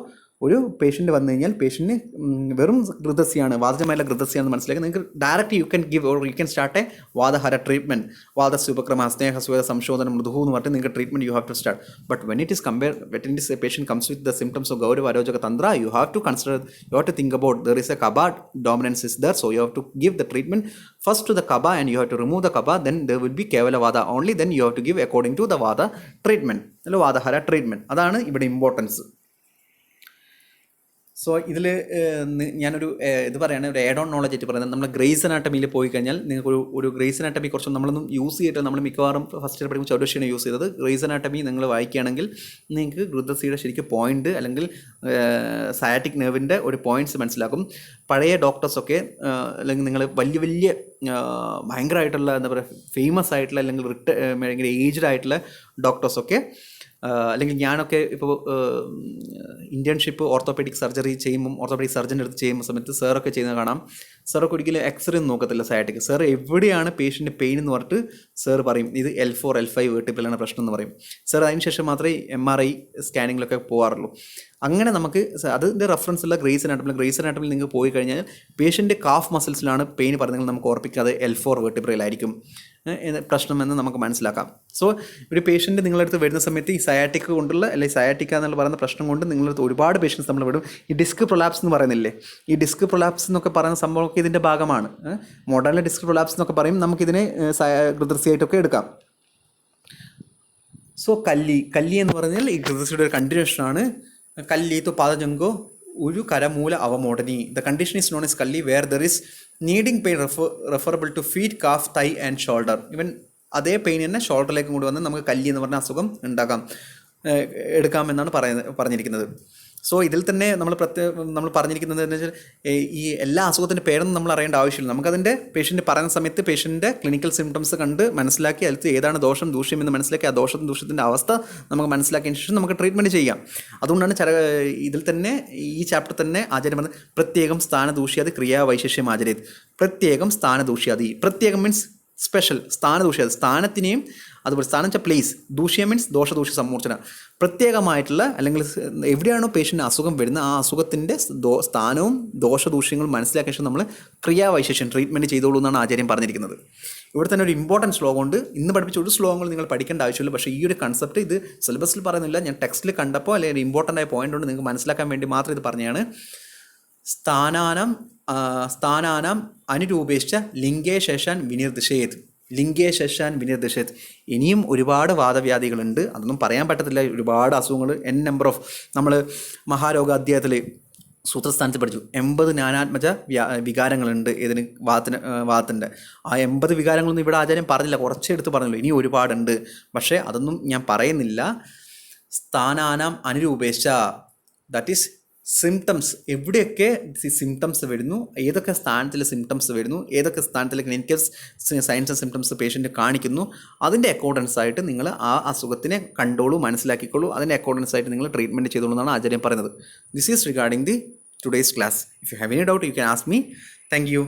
ഒരു പേഷ്യൻ്റ് വന്നു കഴിഞ്ഞാൽ പേഷ്യൻറ്റിന് വെറും ഘൃതസിയാണ്, വാദജമായിട്ടുള്ള ഘൃതസിയാണെന്ന് മനസ്സിലാക്കി നിങ്ങൾക്ക് direct you can give, or you can start a വാദഹര ട്രീറ്റ്മെൻറ്റ്. വാദസ്യൂപക്രമ, സ്നേഹസ്വേദ, സംശോധനം, മൃദു എന്ന് പറഞ്ഞിട്ട് നിങ്ങൾക്ക് treatment you have to start. But when it is a patient comes with the symptoms of ഗൗരവ അരോചക തന്ത്ര, you have to consider, you have to think about there is a കബ dominance is there, so you have to give the treatment first to the kaba and you have to remove the kaba, then there will be kevala vada only, then you have to give according to the vada treatment, അല്ലെങ്കിൽ വാദഹര ട്രീറ്റ്മെൻറ്റ്. അതാണ് ഇവിടെ ഇമ്പോർട്ടൻസ്. സോ ഇതിൽ ഞാനൊരു ഇത് പറയുകയാണ്, ഒരു ആഡ് ഓൺ നോളജ് ആയിട്ട് പറയുന്നത്, നമ്മൾ ഗ്രേസ് അനാട്ടമിയിൽ പോയി കഴിഞ്ഞാൽ നിങ്ങൾക്ക് ഒരു ഗ്രേസ് അനാട്ടമി കുറച്ച് നമ്മളൊന്നും യൂസ് ചെയ്തിട്ട്, നമ്മൾ മിക്കവാറും ഫസ്റ്റ് ഇയർ പഠിക്കുമ്പോൾ ചൗഡോഷിയാണ് യൂസ് ചെയ്തത്. ഗ്രേസ് അനാട്ടമി നിങ്ങൾ വായിക്കുകയാണെങ്കിൽ നിങ്ങൾക്ക് ഘൃതസിയുടെ ശരിക്കും പോയിന്റ്, അല്ലെങ്കിൽ സയാറ്റിക് നെർവിൻ്റെ ഒരു പോയിന്റ്സ് മനസ്സിലാക്കും. പഴയ ഡോക്ടേഴ്സൊക്കെ, അല്ലെങ്കിൽ നിങ്ങൾ വലിയ ഭയങ്കരമായിട്ടുള്ള എന്താ പറയുക ഫേമസ് ആയിട്ടുള്ള, അല്ലെങ്കിൽ ഭയങ്കര ഏജ്ഡ് ആയിട്ടുള്ള ഡോക്ടേഴ്സൊക്കെ, അല്ലെങ്കിൽ ഞാനൊക്കെ ഇപ്പോൾ ഇൻറ്റേൺഷിപ്പ് ഓർത്തോപെഡിക് സർജറി ചെയ്യുമ്പം, ഓർത്തോപെഡിക് സർജൻ്റെ അടുത്ത് ചെയ്യുമ്പോൾ സമയത്ത് സാറൊക്കെ ചെയ്യുന്നത് കാണാം. സാറൊക്കെ ഒരിക്കലും എക്സ്റേ ഒന്നും നോക്കത്തില്ല സയാറ്റിക്. സാർ എവിടെയാണ് പേഷ്യൻ്റ് പെയിൻ എന്ന് പറഞ്ഞിട്ട് സാർ പറയും ഇത് L4, L5 വെർട്ടിബ്രയിലാണ് പ്രശ്നം എന്ന് പറയും. സാർ അതിന് ശേഷം മാത്രമേ MRI സ്കാനിങ്ങിലൊക്കെ പോകാറുള്ളൂ. അങ്ങനെ നമുക്ക് അതിൻ്റെ റെഫറൻസ് ഉള്ള ഗ്രേസ് അനാട്ടമിൽ നിങ്ങൾക്ക് പോയി കഴിഞ്ഞാൽ പേഷ്യൻ്റ് കാഫ് മസിൽസിലാണ് പെയിൻ പറയുന്നത്, നമുക്ക് ഓർപ്പിക്കാതെ L4 വെർട്ടിബ്രയിലായിരിക്കും പ്രശ്നമെന്ന് നമുക്ക് മനസ്സിലാക്കാം. സോ ഒരു പേഷ്യൻ്റ് നിങ്ങളടുത്ത് വരുന്ന സമയത്ത് ഈ സയാറ്റിക് കൊണ്ടുള്ള, അല്ലെങ്കിൽ സയാറ്റിക്ക എന്നുള്ള പറയുന്ന പ്രശ്നം കൊണ്ട് നിങ്ങളടുത്ത് ഒരുപാട് പേഷ്യൻസ് നമ്മൾ വിടും. ഈ ഡിസ്ക് പ്രൊലാപ്സ് എന്ന് പറയുന്നില്ലേ, ഈ ഡിസ്ക് പ്രൊലാപ്സ് എന്നൊക്കെ പറയുന്ന സംഭവമൊക്കെ ഇതിൻ്റെ ഭാഗമാണ്. മോഡേൺ ഡിസ്ക് പ്രൊലാപ്സ് എന്നൊക്കെ പറയും. നമുക്കിതിനെ ഘൃതസിയായിട്ടൊക്കെ എടുക്കാം. സോ കല്ലി എന്ന് പറഞ്ഞാൽ ഈ ഘൃതസിയുടെ ഒരു കണ്ടിന്യൂഷനാണ്. കല്ലി തു പാദജംഗോ ഒരു കരമൂല അവമോടനി. The condition is known as കല്ലി where there is needing pain referable to feet, calf, thigh and shoulder. Even അതേ പെയിൻ തന്നെ ഷോൾഡറിലേക്കും കൂടി വന്ന് നമുക്ക് കല്ലി എന്ന് പറഞ്ഞ അസുഖം എടുക്കാമെന്നാണ് പറഞ്ഞിരിക്കുന്നത്. സോ ഇതിൽ തന്നെ നമ്മൾ പറഞ്ഞിരിക്കുന്നത് എന്ന് വെച്ചാൽ ഈ എല്ലാ അസുഖത്തിൻ്റെ പേരൊന്നും നമ്മൾ അറിയേണ്ട ആവശ്യമില്ല. നമുക്കതിൻ്റെ പേഷ്യൻ്റ് പറയുന്ന സമയത്ത് പേഷ്യൻ്റെ ക്ലിനിക്കൽ സിംറ്റംസ് കണ്ട് മനസ്സിലാക്കി അതിൽ ഏതാണ് ദോഷം ദൂഷ്യം എന്ന് മനസ്സിലാക്കി ആ ദൂഷ്യത്തിൻ്റെ അവസ്ഥ നമുക്ക് മനസ്സിലാക്കിയതിന് ശേഷം നമുക്ക് ട്രീറ്റ്മെൻറ്റ് ചെയ്യാം. അതുകൊണ്ടാണ് ഇതിൽ തന്നെ ഈ ചാപ്റ്റർ തന്നെ ആചാര്യം പറഞ്ഞത് പ്രത്യേകം സ്ഥാനദൂഷ്യാതി ക്രിയാവൈശേഷ്യം ആചരേത്. പ്രത്യേകം സ്ഥാനദൂഷ്യാതി, പ്രത്യേകം മീൻസ് സ്പെഷ്യൽ, സ്ഥാനദൂഷ്യാതി സ്ഥാനത്തിനെയും അതുപോലെ സ്ഥാനം വെച്ചാൽ പ്ലേസ്, ദൂഷ്യം മീൻസ് ദോഷദൂഷ്യ സമ്മൂർച്ഛന, പ്രത്യേകമായിട്ടുള്ള അല്ലെങ്കിൽ എവിടെയാണോ പേഷ്യൻ്റ് അസുഖം വരുന്നത് ആ അസുഖത്തിൻ്റെ സ്ഥാനവും ദോഷദൂഷ്യങ്ങളും മനസ്സിലാക്കിയ ശേഷം നമ്മൾ ക്രിയാവൈശേഷ്യം ട്രീറ്റ്മെൻറ്റ് ചെയ്തോളൂ എന്നാണ് ആചാര്യം പറഞ്ഞിരിക്കുന്നത്. ഇവിടെ തന്നെ ഒരു ഇമ്പോർട്ടൻറ്റ് ശ്ലോകം ഉണ്ട്. ഇന്ന് പഠിപ്പിച്ച ഒരു ശ്ലോകങ്ങൾ നിങ്ങൾ പഠിക്കേണ്ട ആവശ്യമില്ല. പക്ഷേ ഈ ഒരു കൺസെപ്റ്റ് ഇത് സിലബസിൽ പറയുന്നില്ല, ഞാൻ ടെക്സ്റ്റിൽ കണ്ടപ്പോൾ അല്ലെങ്കിൽ ഇമ്പോർട്ടൻ്റ് ആയ പോയിന്റ് ഉണ്ട് നിങ്ങൾക്ക് മനസ്സിലാക്കാൻ വേണ്ടി മാത്രം ഇത് പറഞ്ഞതാണ്. സ്ഥാനാനം അനുരൂപേശ്ച ലിംഗേ ശേഷാൻ വിനിർദിശേത്. ലിംഗേ ശേഷാൻ വിനിർദിശേത്. ഇനിയും ഒരുപാട് വാദവ്യാധികളുണ്ട്, അതൊന്നും പറയാൻ പറ്റത്തില്ല. ഒരുപാട് അസുഖങ്ങൾ നമ്പർ ഓഫ് നമ്മൾ മഹാരോഗ അധ്യായത്തിൽ സൂത്രസ്ഥാനത്ത് പഠിച്ചു 80 ജ്ഞാനാത്മജ വികാരങ്ങളുണ്ട് ഇതിന് വാദത്തിൻ്റെ. ആ 80 വികാരങ്ങളൊന്നും ഇവിടെ ആചാര്യം പറഞ്ഞില്ല, കുറച്ചേ എടുത്ത് പറഞ്ഞുള്ളൂ. ഇനി ഒരുപാടുണ്ട്, പക്ഷേ അതൊന്നും ഞാൻ പറയുന്നില്ല. സ്ഥാനാനാം അനുരൂപേശ്ച, ദാറ്റ് ഈസ് സിംറ്റംസ്, എവിടെയൊക്കെ സിംറ്റംസ് വരുന്നു, ഏതൊക്കെ സ്ഥാനത്തിൽ സിംറ്റംസ് വരുന്നു, ഏതൊക്കെ സ്ഥാനത്തിൽ clinical science and symptoms patient കാണിക്കുന്നു, അതിൻ്റെ അക്കോർഡൻസ് ആയിട്ട് നിങ്ങൾ ആ അസുഖത്തിനെ കണ്ടോളൂ, മനസ്സിലാക്കിക്കോളൂ. അതിൻ്റെ അക്കോർഡൻസ് ആയിട്ട് നിങ്ങൾ ട്രീറ്റ്മെൻറ്റ് ചെയ്തോളൂ എന്നാണ് ആചാര്യം പറയുന്നത്. This is regarding the today's class. If you have any doubt you can ask me. Thank you.